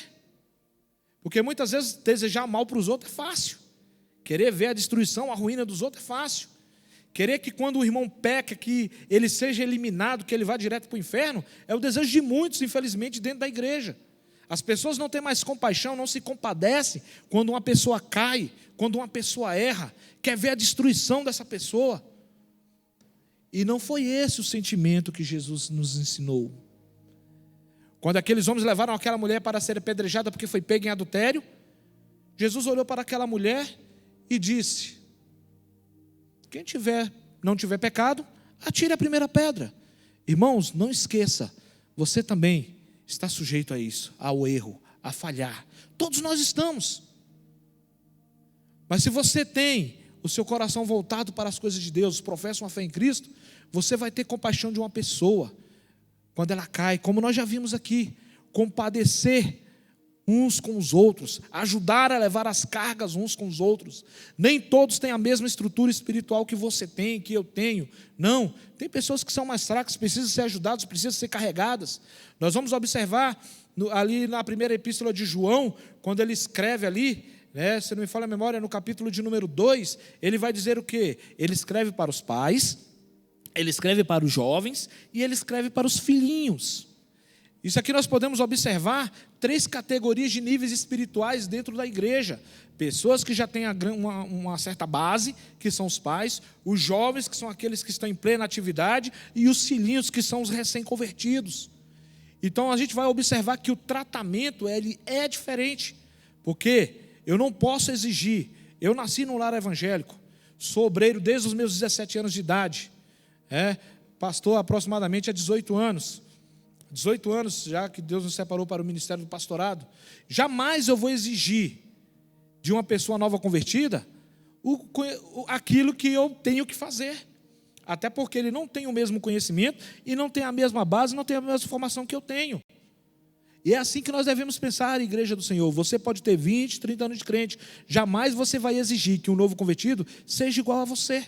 Speaker 1: Porque muitas vezes desejar mal para os outros é fácil. Querer ver a destruição, a ruína dos outros é fácil. Querer que quando o irmão peca, que ele seja eliminado, que ele vá direto para o inferno, é o desejo de muitos, infelizmente, dentro da igreja. As pessoas não têm mais compaixão, não se compadecem quando uma pessoa cai, quando uma pessoa erra, quer ver a destruição dessa pessoa. E não foi esse o sentimento que Jesus nos ensinou. Quando aqueles homens levaram aquela mulher para ser apedrejada porque foi pega em adultério, Jesus olhou para aquela mulher e disse: quem não tiver pecado, atire a primeira pedra. Irmãos, não esqueça, você também está sujeito a isso, ao erro, a falhar. Todos nós estamos. Mas se você tem o seu coração voltado para as coisas de Deus, professa uma fé em Cristo, você vai ter compaixão de uma pessoa quando ela cai, como nós já vimos aqui, compadecer uns com os outros, ajudar a levar as cargas uns com os outros. Nem todos têm a mesma estrutura espiritual que você tem, que eu tenho. Não, tem pessoas que são mais fracas, precisam ser ajudadas, precisam ser carregadas. Nós vamos observar ali na primeira epístola de João, quando ele escreve ali, se não me falha a memória, no capítulo de número 2, ele vai dizer o quê? Ele escreve para os pais, ele escreve para os jovens e ele escreve para os filhinhos. Isso aqui nós podemos observar 3 categorias de níveis espirituais dentro da igreja. Pessoas que já têm uma certa base, que são os pais, os jovens, que são aqueles que estão em plena atividade, e os filhinhos, que são os recém-convertidos. Então a gente vai observar que o tratamento ele é diferente, porque eu não posso exigir, eu nasci num lar evangélico, sou obreiro desde os meus 17 anos de idade, pastor aproximadamente há 18 anos, 18 anos já que Deus nos separou para o ministério do pastorado. Jamais eu vou exigir de uma pessoa nova convertida aquilo que eu tenho que fazer, até porque ele não tem o mesmo conhecimento e não tem a mesma base, não tem a mesma formação que eu tenho. E é assim que nós devemos pensar, igreja do Senhor. Você pode ter 20, 30 anos de crente, jamais você vai exigir que um novo convertido seja igual a você.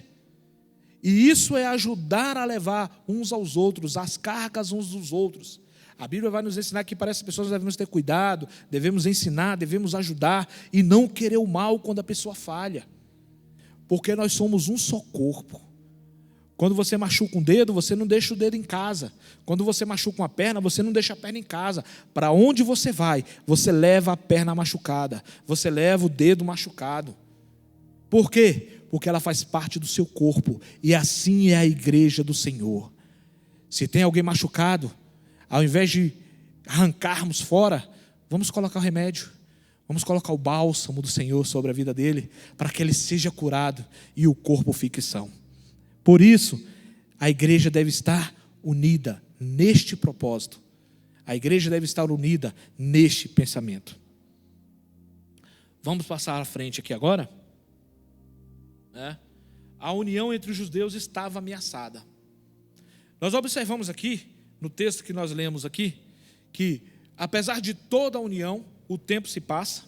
Speaker 1: E isso é ajudar a levar uns aos outros, as cargas uns dos outros. A Bíblia vai nos ensinar que para essas pessoas devemos ter cuidado, devemos ensinar, devemos ajudar e não querer o mal quando a pessoa falha. Porque nós somos um só corpo. Quando você machuca um dedo, você não deixa o dedo em casa. Quando você machuca uma perna, você não deixa a perna em casa. Para onde você vai, você leva a perna machucada, você leva o dedo machucado. Por quê? Porque ela faz parte do seu corpo. E assim é a igreja do Senhor. Se tem alguém machucado, ao invés de arrancarmos fora, vamos colocar o remédio. Vamos colocar o bálsamo do Senhor sobre a vida dele, para que ele seja curado e o corpo fique são. Por isso, a igreja deve estar unida neste propósito. A igreja deve estar unida neste pensamento. Vamos passar à frente aqui agora? A união entre os judeus estava ameaçada. Nós observamos aqui, no texto que nós lemos aqui, que apesar de toda a união, o tempo se passa.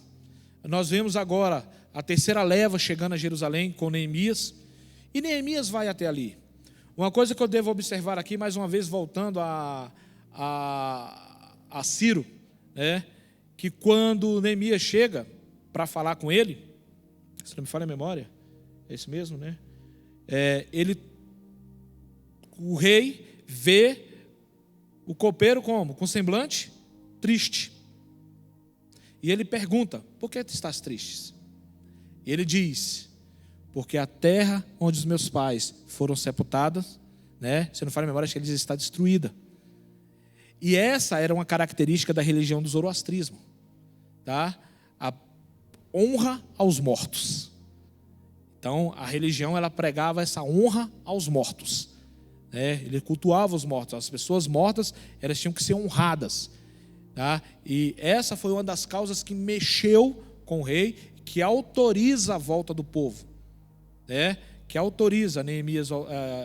Speaker 1: Nós vemos agora a terceira leva chegando a Jerusalém com Neemias. E Neemias vai até ali. Uma coisa que eu devo observar aqui, mais uma vez voltando a Ciro, que quando Neemias chega para falar com ele, se não me falha a memória, é isso mesmo, né? O rei vê o copeiro como? Com semblante triste. E ele pergunta: por que tu estás triste? E ele diz: porque a terra onde os meus pais foram sepultados, se não falha a memória, acho que ele está destruída. E essa era uma característica da religião do zoroastrismo, tá? A honra aos mortos. Então, a religião ela pregava essa honra aos mortos. Ele cultuava os mortos. As pessoas mortas elas tinham que ser honradas. Tá? E essa foi uma das causas que mexeu com o rei, que autoriza a volta do povo. Que autoriza Neemias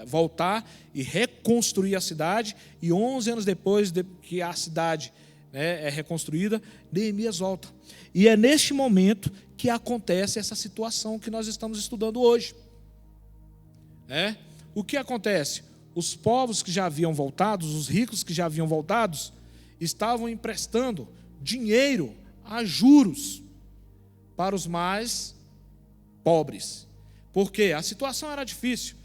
Speaker 1: voltar e reconstruir a cidade. E 11 anos depois que a cidade é reconstruída, Neemias volta. E é neste momento que acontece essa situação que nós estamos estudando hoje. O que acontece? Os povos que já haviam voltado, os ricos que já haviam voltado, estavam emprestando dinheiro a juros para os mais pobres. Porque a situação era difícil.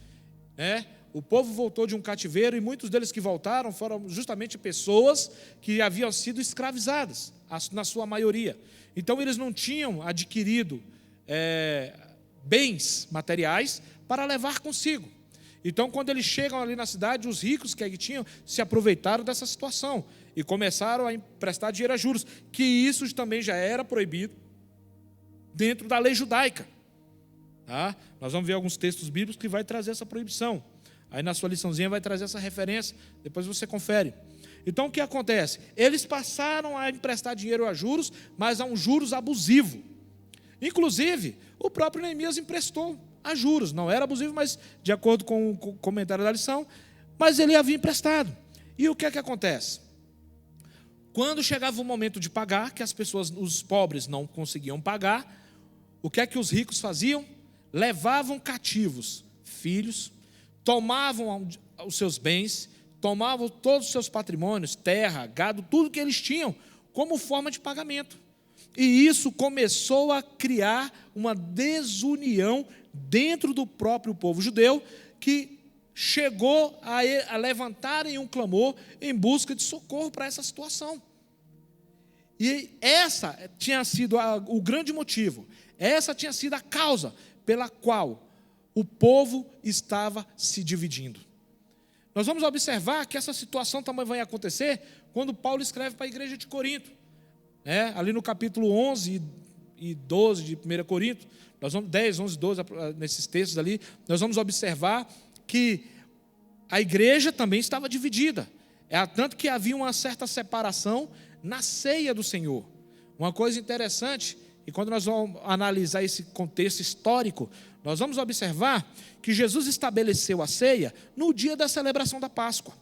Speaker 1: O povo voltou de um cativeiro e muitos deles que voltaram foram justamente pessoas que haviam sido escravizadas, na sua maioria. Então eles não tinham adquirido bens materiais para levar consigo. Então quando eles chegam ali na cidade, os ricos que aí tinham se aproveitaram dessa situação e começaram a emprestar dinheiro a juros, que isso também já era proibido dentro da lei judaica. Tá? Nós vamos ver alguns textos bíblicos que vai trazer essa proibição. Aí na sua liçãozinha vai trazer essa referência, depois você confere. Então o que acontece? Eles passaram a emprestar dinheiro a juros, mas a um juros abusivo. Inclusive, o próprio Neemias emprestou a juros. Não era abusivo, mas de acordo com o comentário da lição, mas ele havia emprestado. E o que é que acontece? Quando chegava o momento de pagar, que as pessoas, os pobres não conseguiam pagar, o que é que os ricos faziam? Levavam cativos filhos, tomavam os seus bens, tomavam todos os seus patrimônios, terra, gado, tudo que eles tinham, como forma de pagamento. E isso começou a criar uma desunião dentro do próprio povo judeu, que chegou a levantarem um clamor em busca de socorro para essa situação. E essa tinha sido o grande motivo, essa tinha sido a causa pela qual o povo estava se dividindo. Nós vamos observar que essa situação também vai acontecer quando Paulo escreve para a igreja de Corinto. Ali no capítulo 11 e 12 de 1 Coríntios, nós vamos, 10, 11, 12, nesses textos ali, nós vamos observar que a igreja também estava dividida. Tanto que havia uma certa separação na ceia do Senhor. Uma coisa interessante, e quando nós vamos analisar esse contexto histórico, nós vamos observar que Jesus estabeleceu a ceia no dia da celebração da Páscoa.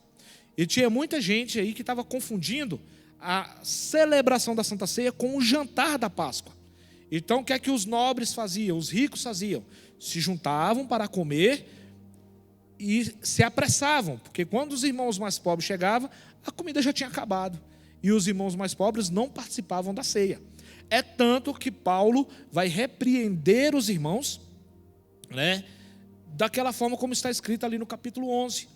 Speaker 1: E tinha muita gente aí que estava confundindo a celebração da Santa Ceia com o jantar da Páscoa. Então, o que é que os nobres faziam? Os ricos faziam? Se juntavam para comer e se apressavam, porque quando os irmãos mais pobres chegavam, a comida já tinha acabado. E os irmãos mais pobres não participavam da ceia. É tanto que Paulo vai repreender os irmãos, daquela forma como está escrito ali no capítulo 11.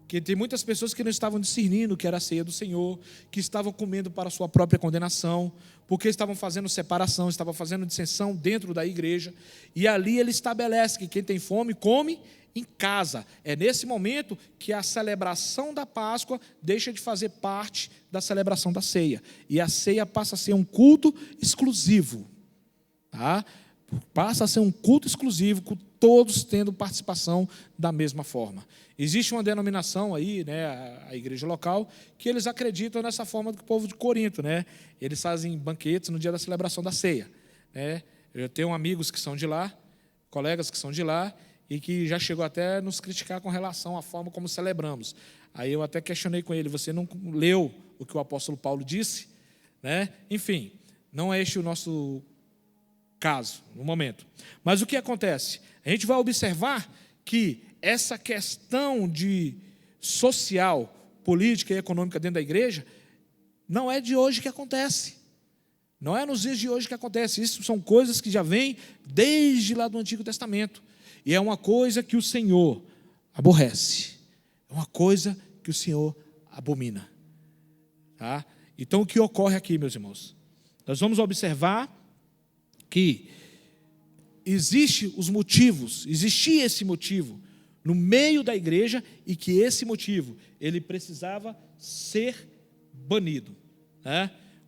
Speaker 1: Que tem muitas pessoas que não estavam discernindo que era a ceia do Senhor, que estavam comendo para a sua própria condenação, porque estavam fazendo separação, estavam fazendo dissensão dentro da igreja. E ali ele estabelece que quem tem fome, come em casa. É nesse momento que a celebração da Páscoa deixa de fazer parte da celebração da ceia. E a ceia passa a ser um culto exclusivo. Passa a ser um culto exclusivo, com todos tendo participação da mesma forma. Existe uma denominação aí, a igreja local, que eles acreditam nessa forma do povo de Corinto. Eles fazem banquetes no dia da celebração da ceia. Eu tenho amigos que são de lá, colegas que são de lá, e que já chegou até a nos criticar com relação à forma como celebramos. Aí eu até questionei com ele: você não leu o que o apóstolo Paulo disse? Enfim, não é este o nosso caso, no momento. Mas o que acontece? A gente vai observar que essa questão de social, política e econômica dentro da igreja não é de hoje que acontece. Não é nos dias de hoje que acontece. Isso são coisas que já vêm desde lá do Antigo Testamento. E é uma coisa que o Senhor aborrece. É uma coisa que o Senhor abomina. Então, o que ocorre aqui, meus irmãos? Nós vamos observar que existia esse motivo no meio da igreja, e que esse motivo, ele precisava ser banido.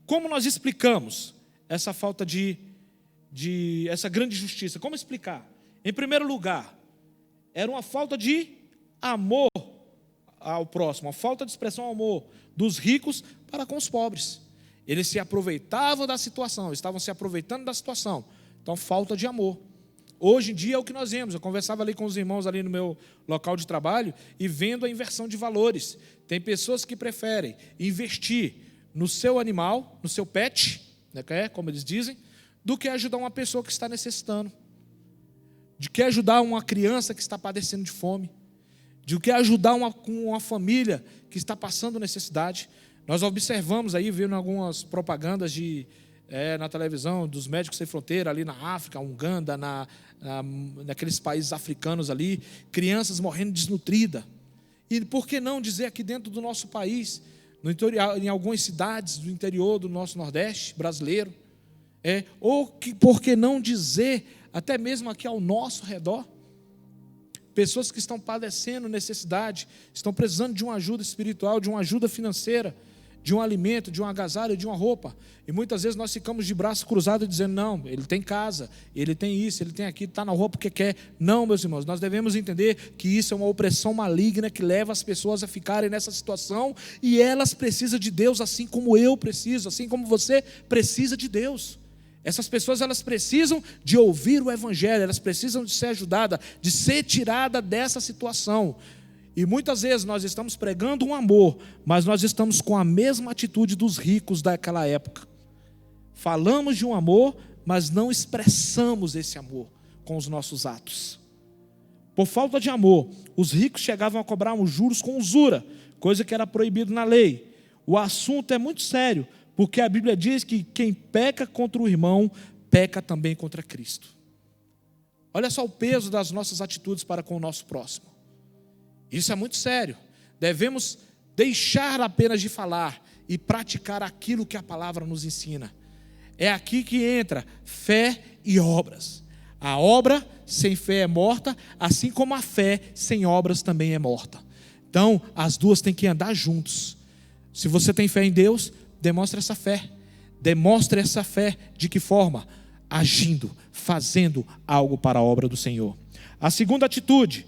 Speaker 1: Como nós explicamos essa falta essa grande injustiça? Como explicar? Em primeiro lugar, era uma falta de amor ao próximo, uma falta de expressão ao amor dos ricos para com os pobres. Eles se aproveitavam da situação, estavam se aproveitando da situação. Então, falta de amor. Hoje em dia é o que nós vemos. Eu conversava ali com os irmãos ali no meu local de trabalho e vendo a inversão de valores. Tem pessoas que preferem investir no seu animal, no seu pet, como eles dizem, do que ajudar uma pessoa que está necessitando. De que ajudar uma criança que está padecendo de fome. De que ajudar uma família que está passando necessidade. Nós observamos aí, vendo algumas propagandas na televisão, dos Médicos Sem Fronteira, ali na África, Uganda, naqueles países africanos ali, crianças morrendo desnutridas. E por que não dizer aqui dentro do nosso país, em algumas cidades do interior do nosso Nordeste brasileiro, por que não dizer, até mesmo aqui ao nosso redor, pessoas que estão padecendo necessidade, estão precisando de uma ajuda espiritual, de uma ajuda financeira, de um alimento, de um agasalho, de uma roupa. E muitas vezes nós ficamos de braço cruzado dizendo, não, ele tem casa, ele tem isso, ele tem aquilo, está na roupa porque quer. Não, meus irmãos, nós devemos entender que isso é uma opressão maligna que leva as pessoas a ficarem nessa situação, e elas precisam de Deus assim como eu preciso, assim como você precisa de Deus. Essas pessoas, elas precisam de ouvir o Evangelho, elas precisam de ser ajudadas, de ser tirada dessa situação. E muitas vezes nós estamos pregando um amor, mas nós estamos com a mesma atitude dos ricos daquela época. Falamos de um amor, mas não expressamos esse amor com os nossos atos. Por falta de amor, os ricos chegavam a cobrar os juros com usura, coisa que era proibido na lei. O assunto é muito sério, porque a Bíblia diz que quem peca contra o irmão, peca também contra Cristo. Olha só o peso das nossas atitudes para com o nosso próximo. Isso é muito sério. Devemos deixar apenas de falar e praticar aquilo que a palavra nos ensina. É aqui que entra fé e obras. A obra sem fé é morta, assim como a fé sem obras também é morta. Então, as duas têm que andar juntos. Se você tem fé em Deus, demonstre essa fé. Demonstre essa fé de que forma? Agindo, fazendo algo para a obra do Senhor. A segunda atitude,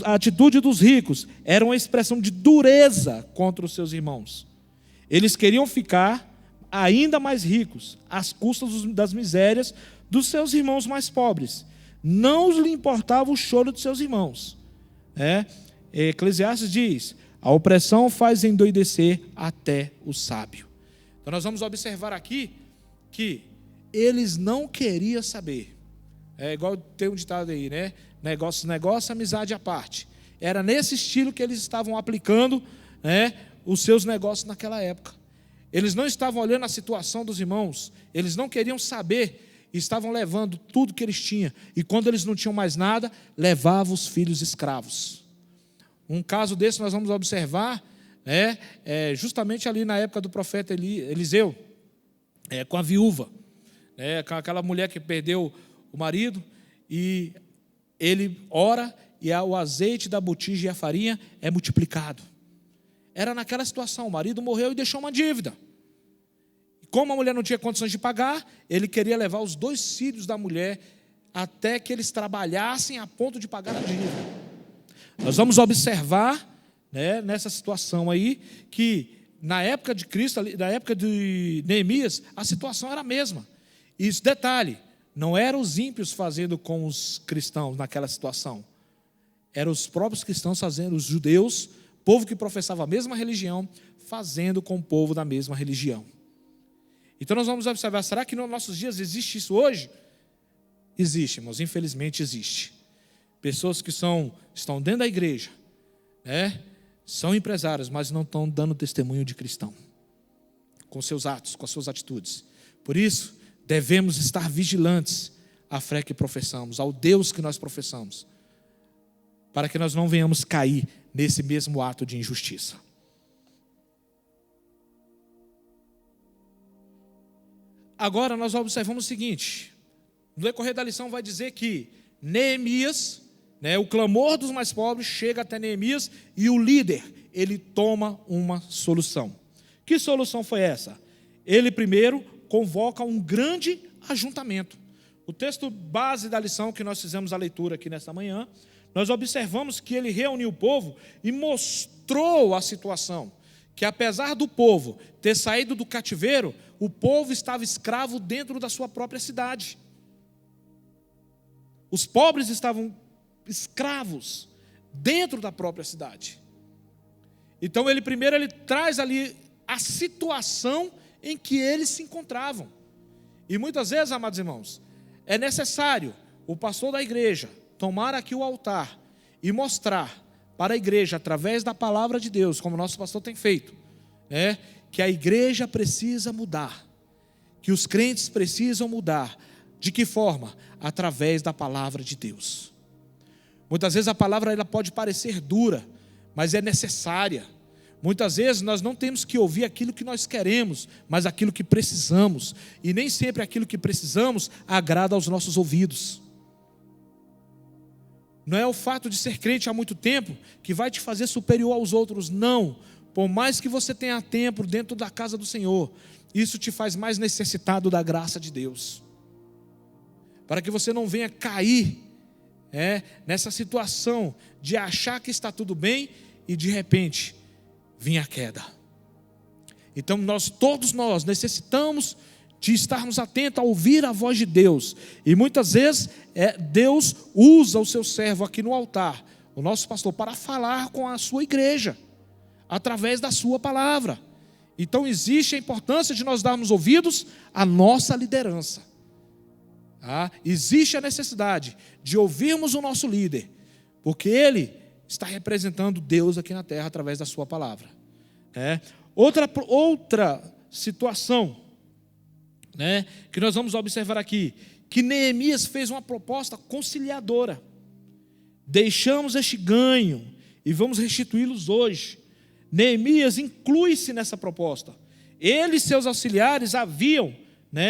Speaker 1: a atitude dos ricos era uma expressão de dureza contra os seus irmãos. Eles queriam ficar ainda mais ricos, às custas das misérias dos seus irmãos mais pobres. Não lhe importava o choro de seus irmãos. Eclesiastes diz: a opressão faz endoidecer até o sábio. Então nós vamos observar aqui que eles não queriam saber. É igual tem um ditado aí, né? Negócio, amizade à parte. Era nesse estilo que eles estavam aplicando, os seus negócios naquela época. Eles não estavam olhando a situação dos irmãos, eles não queriam saber, estavam levando tudo que eles tinham. E quando eles não tinham mais nada, levavam os filhos escravos. Um caso desse nós vamos observar, justamente ali na época do profeta Eliseu, com a viúva, com aquela mulher que perdeu o marido, e ele ora e o azeite da botija e a farinha é multiplicado. Era naquela situação, o marido morreu e deixou uma dívida. E como a mulher não tinha condições de pagar, ele queria levar os 2 filhos da mulher até que eles trabalhassem a ponto de pagar a dívida. Nós vamos observar, nessa situação aí, que na época de Cristo, na época de Neemias, a situação era a mesma. E detalhe, não eram os ímpios fazendo com os cristãos naquela situação. Eram os próprios cristãos fazendo, os judeus, povo que professava a mesma religião, fazendo com o povo da mesma religião. Então nós vamos observar, será que nos nossos dias existe isso hoje? Existe, irmãos, infelizmente existe. Pessoas que estão dentro da igreja, são empresários, mas não estão dando testemunho de cristão, com seus atos, com as suas atitudes. Por isso, devemos estar vigilantes à fé que professamos, ao Deus que nós professamos, para que nós não venhamos cair nesse mesmo ato de injustiça. Agora nós observamos o seguinte, no decorrer da lição vai dizer que Neemias, o clamor dos mais pobres chega até Neemias e o líder, ele toma uma solução. Que solução foi essa? Ele primeiro convoca um grande ajuntamento. O texto base da lição que nós fizemos a leitura aqui nesta manhã, nós observamos que ele reuniu o povo e mostrou a situação, que apesar do povo ter saído do cativeiro, o povo estava escravo dentro da sua própria cidade. Os pobres estavam escravos dentro da própria cidade. Então ele traz ali a situação em que eles se encontravam. E muitas vezes, amados irmãos, é necessário o pastor da igreja tomar aqui o altar e mostrar para a igreja, através da palavra de Deus, como o nosso pastor tem feito, que a igreja precisa mudar, que os crentes precisam mudar. De que forma? Através da palavra de Deus. Muitas vezes a palavra ela pode parecer dura, mas é necessária. Muitas vezes nós não temos que ouvir aquilo que nós queremos, mas aquilo que precisamos. E nem sempre aquilo que precisamos agrada aos nossos ouvidos. Não é o fato de ser crente há muito tempo que vai te fazer superior aos outros, não. por mais que você tenha tempo dentro da casa do Senhor, isso te faz mais necessitado da graça de Deus. Para que você não venha cair nessa situação de achar que está tudo bem e de repente vir a queda. Então todos nós necessitamos de estarmos atentos a ouvir a voz de Deus. E muitas vezes Deus usa o seu servo aqui no altar, o nosso pastor, para falar com a sua igreja, através da sua palavra. Então existe a importância de nós darmos ouvidos à nossa liderança. Existe a necessidade de ouvirmos o nosso líder, porque ele está representando Deus aqui na terra através da sua palavra. Outra situação, que nós vamos observar aqui, que Neemias fez uma proposta conciliadora. Deixamos este ganho e vamos restituí-los hoje. Neemias inclui-se nessa proposta. Ele e seus auxiliares haviam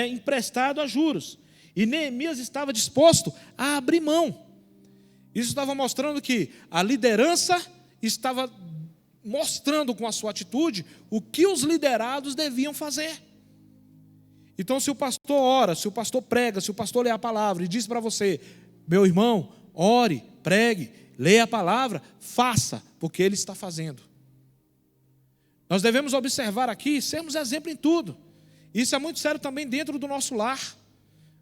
Speaker 1: emprestado a juros, e Neemias estava disposto a abrir mão. Isso estava mostrando que a liderança estava mostrando com a sua atitude o que os liderados deviam fazer. Então, se o pastor ora, se o pastor prega, se o pastor lê a palavra e diz para você: meu irmão, ore, pregue, leia a palavra, faça, porque ele está fazendo. Nós devemos observar aqui, sermos exemplo em tudo. Isso é muito sério também dentro do nosso lar.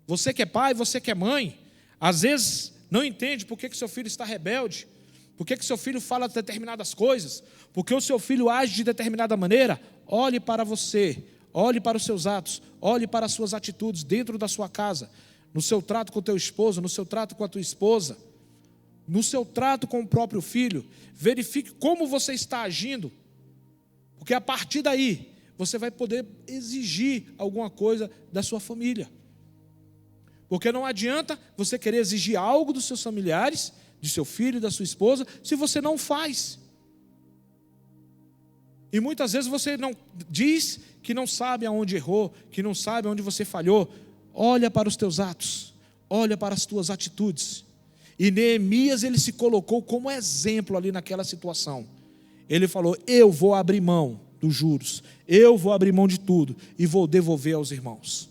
Speaker 1: Você que é pai, você que é mãe, às vezes não entende por que seu filho está rebelde, por que seu filho fala determinadas coisas, porque o seu filho age de determinada maneira. Olhe para você, olhe para os seus atos, olhe para as suas atitudes dentro da sua casa, no seu trato com o teu esposo, no seu trato com a tua esposa, no seu trato com o próprio filho. Verifique como você está agindo, porque a partir daí você vai poder exigir alguma coisa da sua família. Porque não adianta você querer exigir algo dos seus familiares, de seu filho, da sua esposa, se você não faz. E muitas vezes você não diz que não sabe aonde errou, que não sabe aonde você falhou. Olha para os teus atos, olha para as tuas atitudes. E Neemias, ele se colocou como exemplo ali naquela situação. Ele falou: eu vou abrir mão dos juros, eu vou abrir mão de tudo e vou devolver aos irmãos.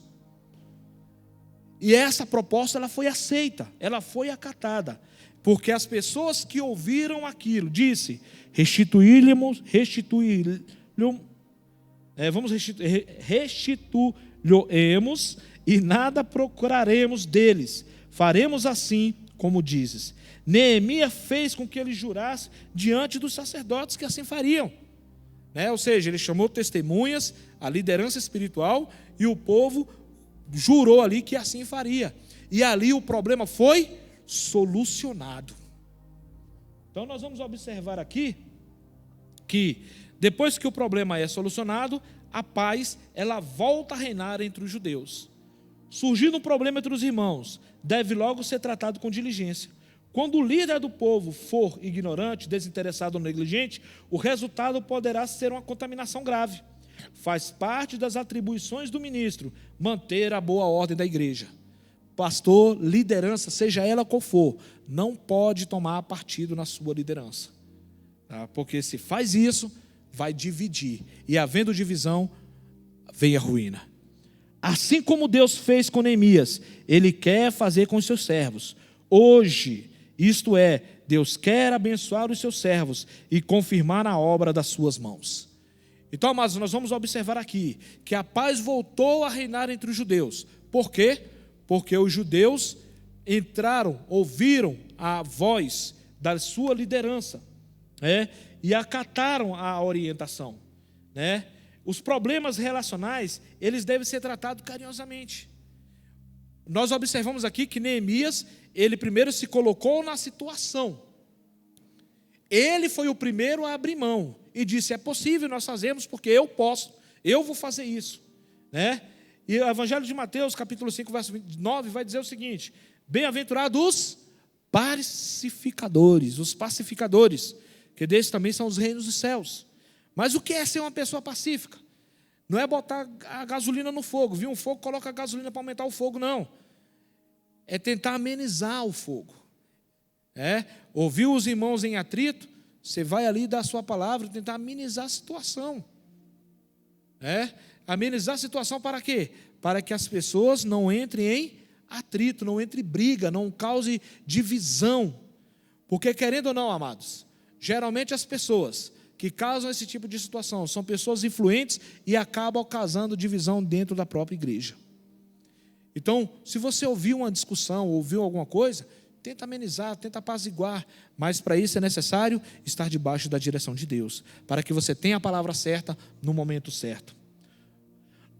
Speaker 1: E essa proposta, ela foi aceita, ela foi acatada, porque as pessoas que ouviram aquilo, disse: restituí-lhemos, restituí-lhemos e nada procuraremos deles, faremos assim como dizes. Neemias fez com que ele jurasse diante dos sacerdotes que assim fariam. Ou seja, ele chamou testemunhas, a liderança espiritual, e o povo jurou ali que assim faria. E ali o problema foi solucionado. Então nós vamos observar aqui que depois que o problema é solucionado, a paz, ela volta a reinar entre os judeus. Surgindo um problema entre os irmãos, deve logo ser tratado com diligência. Quando o líder do povo for ignorante, desinteressado ou negligente, o resultado poderá ser uma contaminação grave. Faz parte das atribuições do ministro manter a boa ordem da igreja. Pastor, liderança, seja ela qual for, não pode tomar partido na sua liderança. Porque se faz isso, vai dividir. E havendo divisão, vem a ruína. Assim como Deus fez com Neemias, Ele quer fazer com os seus servos. Hoje, isto é, Deus quer abençoar os seus servos e confirmar a obra das suas mãos. Então, amados, nós vamos observar aqui que a paz voltou a reinar entre os judeus. Por quê? Porque os judeus entraram, ouviram a voz da sua liderança, e acataram a orientação. Os problemas relacionais, eles devem ser tratados carinhosamente. Nós observamos aqui que Neemias, ele primeiro se colocou na situação. Ele foi o primeiro a abrir mão e disse: é possível nós fazermos, porque eu posso, eu vou fazer isso. E o Evangelho de Mateus, capítulo 5, verso 9, vai dizer o seguinte: bem-aventurados os pacificadores, que desses também são os reinos dos céus. Mas o que é ser uma pessoa pacífica? Não é botar a gasolina no fogo, viu um fogo, coloca a gasolina para aumentar o fogo, não. É tentar amenizar o fogo. Ouvir os irmãos em atrito, Você vai ali dar a sua palavra e tentar amenizar a situação. Amenizar a situação para quê? Para que as pessoas não entrem em atrito, não entre em briga, não cause divisão. Porque, querendo ou não, amados, geralmente as pessoas que causam esse tipo de situação são pessoas influentes e acabam causando divisão dentro da própria igreja. Então, se você ouviu uma discussão, ouviu alguma coisa, tenta amenizar, tenta apaziguar, mas para isso é necessário estar debaixo da direção de Deus, para que você tenha a palavra certa no momento certo.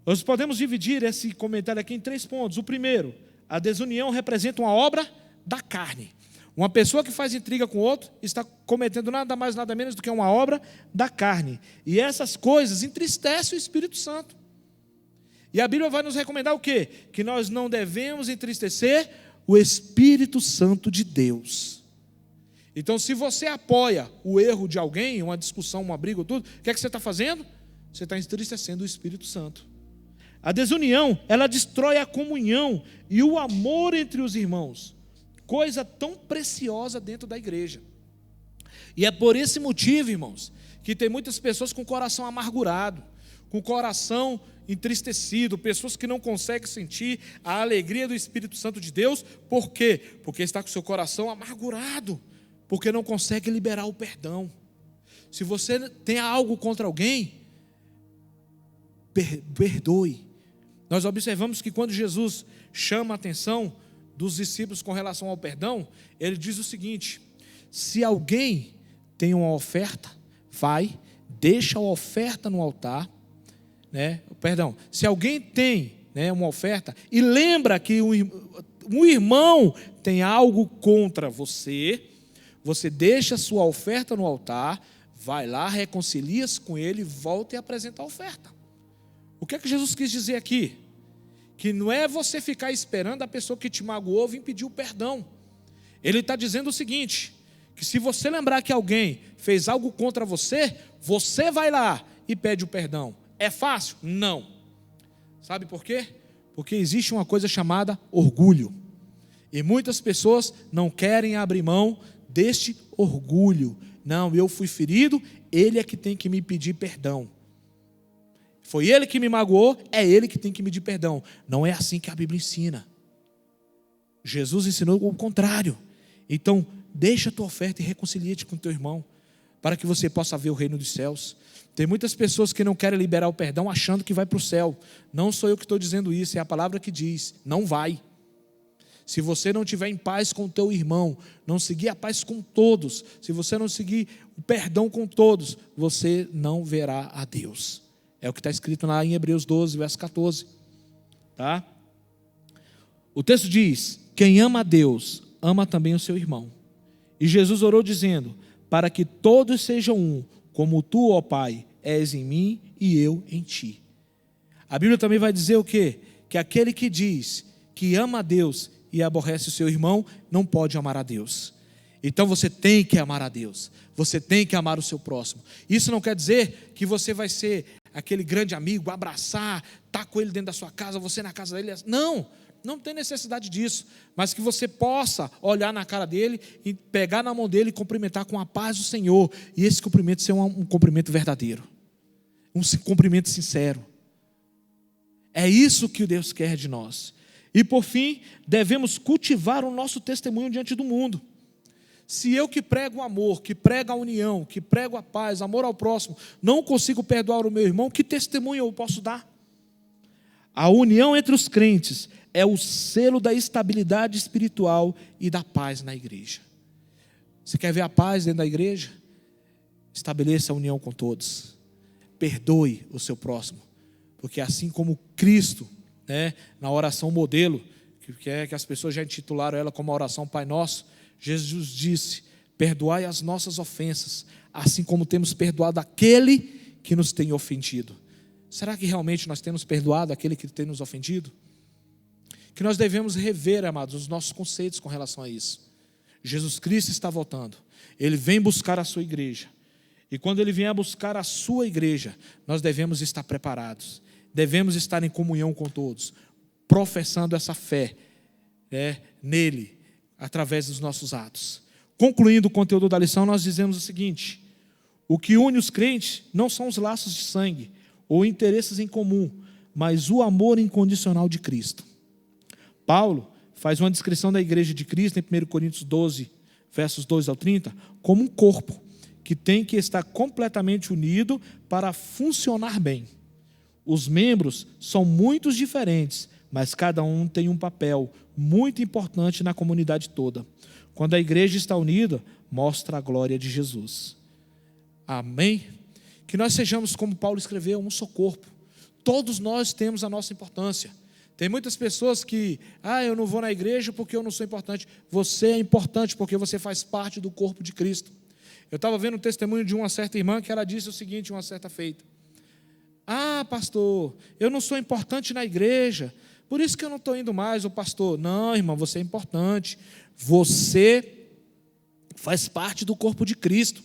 Speaker 1: Nós podemos dividir esse comentário aqui em 3 pontos. O primeiro, a desunião representa uma obra da carne. Uma pessoa que faz intriga com o outro está cometendo nada mais, nada menos do que uma obra da carne. E essas coisas entristecem o Espírito Santo. E a Bíblia vai nos recomendar o quê? Que nós não devemos entristecer o Espírito Santo de Deus. Então, se você apoia o erro de alguém, uma discussão, uma briga, tudo, o que é que você está fazendo? Você está entristecendo o Espírito Santo. A desunião, ela destrói a comunhão e o amor entre os irmãos. Coisa tão preciosa dentro da igreja. E é por esse motivo, irmãos, que tem muitas pessoas com o coração amargurado, com o coração entristecido, pessoas que não conseguem sentir a alegria do Espírito Santo de Deus. Por quê? Porque está com o seu coração amargurado, porque não consegue liberar o perdão. Se você tem algo contra alguém, perdoe. Nós observamos que quando Jesus chama a atenção dos discípulos com relação ao perdão, ele diz o seguinte: se alguém tem uma oferta, vai, deixa a oferta no altar, se alguém tem uma oferta e lembra que um irmão tem algo contra você, você deixa a sua oferta no altar, vai lá, reconcilia-se com ele, volta e apresenta a oferta. O que é que Jesus quis dizer aqui? Que não é você ficar esperando a pessoa que te magoou vir pedir o perdão. Ele está dizendo o seguinte, que se você lembrar que alguém fez algo contra você, você vai lá e pede o perdão. É fácil? Não. Sabe por quê? Porque existe uma coisa chamada orgulho. E muitas pessoas não querem abrir mão deste orgulho. Não, eu fui ferido, ele é que tem que me pedir perdão. Foi ele que me magoou, é ele que tem que me pedir perdão. Não é assim que a Bíblia ensina. Jesus ensinou o contrário. Então, deixa a tua oferta e reconcilia-te com teu irmão, para que você possa ver o reino dos céus. Tem muitas pessoas que não querem liberar o perdão achando que vai para o céu. Não sou eu que estou dizendo isso, é a palavra que diz, não vai. Se você não estiver em paz com o teu irmão, não seguir a paz com todos, se você não seguir o perdão com todos, você não verá a Deus. É o que está escrito lá em Hebreus 12, verso 14. Tá? O texto diz, quem ama a Deus, ama também o seu irmão. E Jesus orou dizendo, para que todos sejam um, como tu, ó Pai, és em mim e eu em ti. A Bíblia também vai dizer o quê? Que aquele que diz que ama a Deus e aborrece o seu irmão, não pode amar a Deus. Então você tem que amar a Deus, você tem que amar o seu próximo. Isso não quer dizer que você vai ser aquele grande amigo, abraçar, estar com ele dentro da sua casa, você na casa dele. Não tem necessidade disso, mas que você possa olhar na cara dele e pegar na mão dele e cumprimentar com a paz do Senhor, e esse cumprimento ser um cumprimento verdadeiro, um cumprimento sincero. É isso que Deus quer de nós. E por fim, devemos cultivar o nosso testemunho diante do mundo. Se eu que prego o amor, que prego a união, que prego a paz, amor ao próximo, não consigo perdoar o meu irmão, que testemunho eu posso dar? A união entre os crentes é o selo da estabilidade espiritual e da paz na igreja. Você quer ver a paz dentro da igreja? Estabeleça a união com todos. Perdoe o seu próximo. Porque assim como Cristo, na oração modelo, que as pessoas já intitularam ela como a oração Pai Nosso, Jesus disse, perdoai as nossas ofensas, assim como temos perdoado aquele que nos tem ofendido. Será que realmente nós temos perdoado aquele que tem nos ofendido? Que nós devemos rever, amados, os nossos conceitos com relação a isso. Jesus Cristo está voltando. Ele vem buscar a sua igreja. E quando Ele vier buscar a sua igreja, nós devemos estar preparados. Devemos estar em comunhão com todos, professando essa fé nele, através dos nossos atos. Concluindo o conteúdo da lição, nós dizemos o seguinte: o que une os crentes não são os laços de sangue ou interesses em comum, mas o amor incondicional de Cristo. Paulo faz uma descrição da igreja de Cristo em 1 Coríntios 12, versos 2 ao 30, como um corpo que tem que estar completamente unido para funcionar bem. Os membros são muito diferentes, mas cada um tem um papel muito importante na comunidade toda. Quando a igreja está unida, mostra a glória de Jesus. Amém? Que nós sejamos, como Paulo escreveu, um só corpo. Todos nós temos a nossa importância. Tem muitas pessoas que, eu não vou na igreja porque eu não sou importante. Você é importante porque você faz parte do corpo de Cristo. Eu estava vendo um testemunho de uma certa irmã que ela disse o seguinte, uma certa feita: pastor, eu não sou importante na igreja, por isso que eu não estou indo mais. O pastor: não, irmã, você é importante. Você faz parte do corpo de Cristo.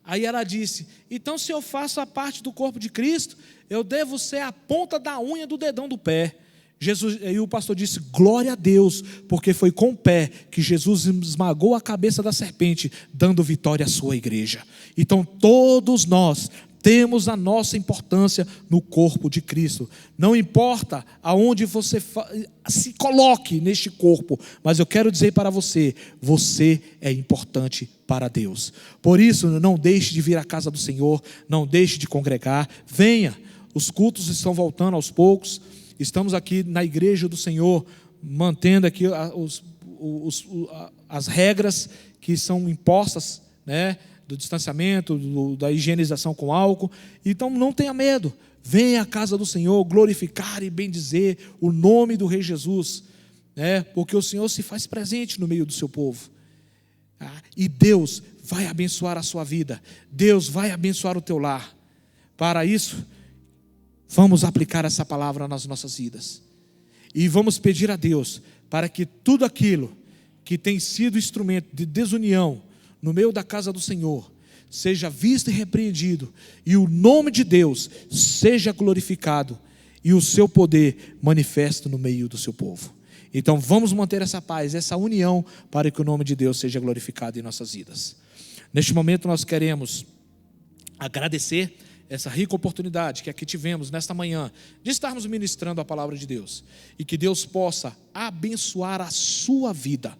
Speaker 1: Aí ela disse: então, se eu faço a parte do corpo de Cristo, eu devo ser a ponta da unha do dedão do pé. E o pastor disse: glória a Deus, porque foi com o pé que Jesus esmagou a cabeça da serpente, dando vitória à sua igreja. Então todos nós temos a nossa importância no corpo de Cristo. Não importa aonde você se coloque neste corpo, mas eu quero dizer para você: você é importante para Deus. Por isso, não deixe de vir à casa do Senhor, não deixe de congregar, venha. Os cultos estão voltando aos poucos. Estamos aqui na igreja do Senhor, mantendo aqui as regras que são impostas, né, do distanciamento, da higienização com álcool. Então não tenha medo, venha à casa do Senhor glorificar e bendizer o nome do Rei Jesus, né, porque o Senhor se faz presente no meio do seu povo. E Deus vai abençoar a sua vida, Deus vai abençoar o teu lar. Para isso, vamos aplicar essa palavra nas nossas vidas. E vamos pedir a Deus para que tudo aquilo que tem sido instrumento de desunião no meio da casa do Senhor seja visto e repreendido, e o nome de Deus seja glorificado, e o seu poder manifesto no meio do seu povo. Então vamos manter essa paz, essa união, para que o nome de Deus seja glorificado em nossas vidas. Neste momento nós queremos agradecer essa rica oportunidade que aqui tivemos nesta manhã, de estarmos ministrando a palavra de Deus, e que Deus possa abençoar a sua vida.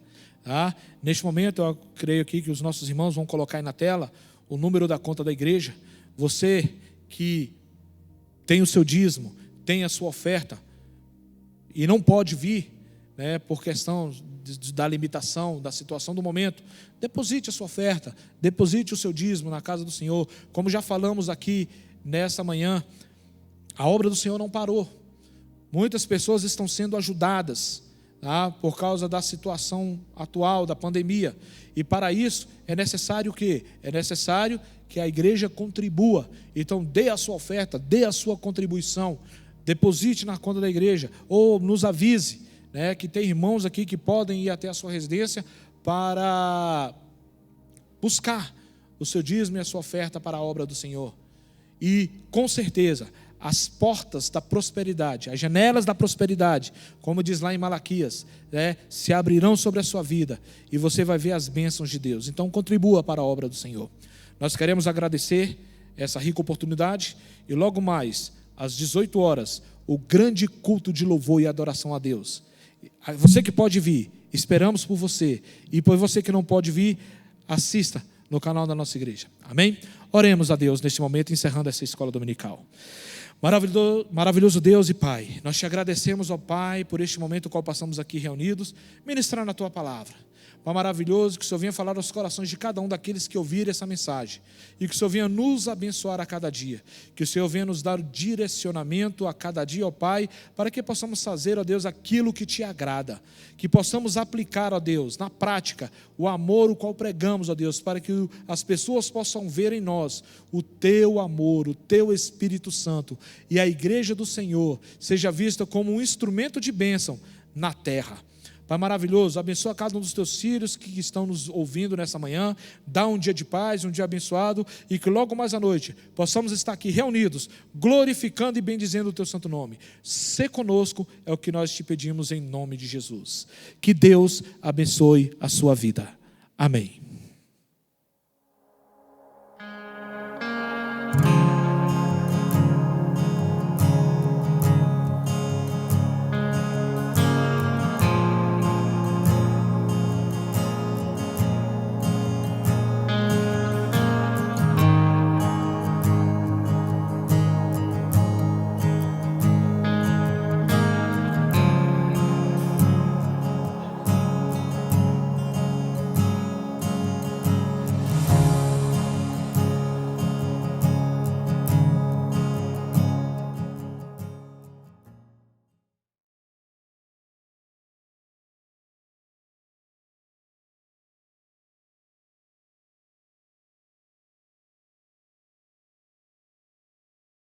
Speaker 1: Neste momento eu creio aqui que os nossos irmãos vão colocar aí na tela o número da conta da igreja. Você que tem o seu dízimo, tem a sua oferta e não pode vir, né, por questão da limitação, da situação do momento, deposite a sua oferta, deposite o seu dízimo na casa do Senhor. Como já falamos aqui nessa manhã, a obra do Senhor não parou. Muitas pessoas estão sendo ajudadas, por causa da situação atual, da pandemia. E para isso é necessário o quê? É necessário que a igreja contribua. Então dê a sua oferta, dê a sua contribuição, deposite na conta da igreja, ou nos avise, né, que tem irmãos aqui que podem ir até a sua residência para buscar o seu dízimo e a sua oferta para a obra do Senhor. E com certeza as portas da prosperidade, as janelas da prosperidade, como diz lá em Malaquias, se abrirão sobre a sua vida, e você vai ver as bênçãos de Deus. Então contribua para a obra do Senhor. Nós queremos agradecer essa rica oportunidade, e logo mais às 18 horas, o grande culto de louvor e adoração a Deus. Você que pode vir, esperamos por você, e por você que não pode vir, assista no canal da nossa igreja. Amém? Oremos a Deus neste momento, encerrando essa escola dominical. Maravilhoso Deus e Pai, nós te agradecemos, ó Pai, por este momento no qual passamos aqui reunidos, ministrando a Tua palavra. Pai maravilhoso, que o Senhor venha falar aos corações de cada um daqueles que ouvirem essa mensagem, e que o Senhor venha nos abençoar a cada dia, que o Senhor venha nos dar o direcionamento a cada dia, ó Pai, para que possamos fazer, ó Deus, aquilo que Te agrada, que possamos aplicar, ó Deus, na prática, o amor o qual pregamos, ó Deus, para que as pessoas possam ver em nós o Teu amor, o Teu Espírito Santo, e a igreja do Senhor seja vista como um instrumento de bênção na terra. Pai maravilhoso, abençoa cada um dos Teus filhos que estão nos ouvindo nessa manhã, dá um dia de paz, um dia abençoado, e que logo mais à noite possamos estar aqui reunidos, glorificando e bendizendo o Teu santo nome. Sê conosco, é o que nós Te pedimos em nome de Jesus. Que Deus abençoe a sua vida. Amém.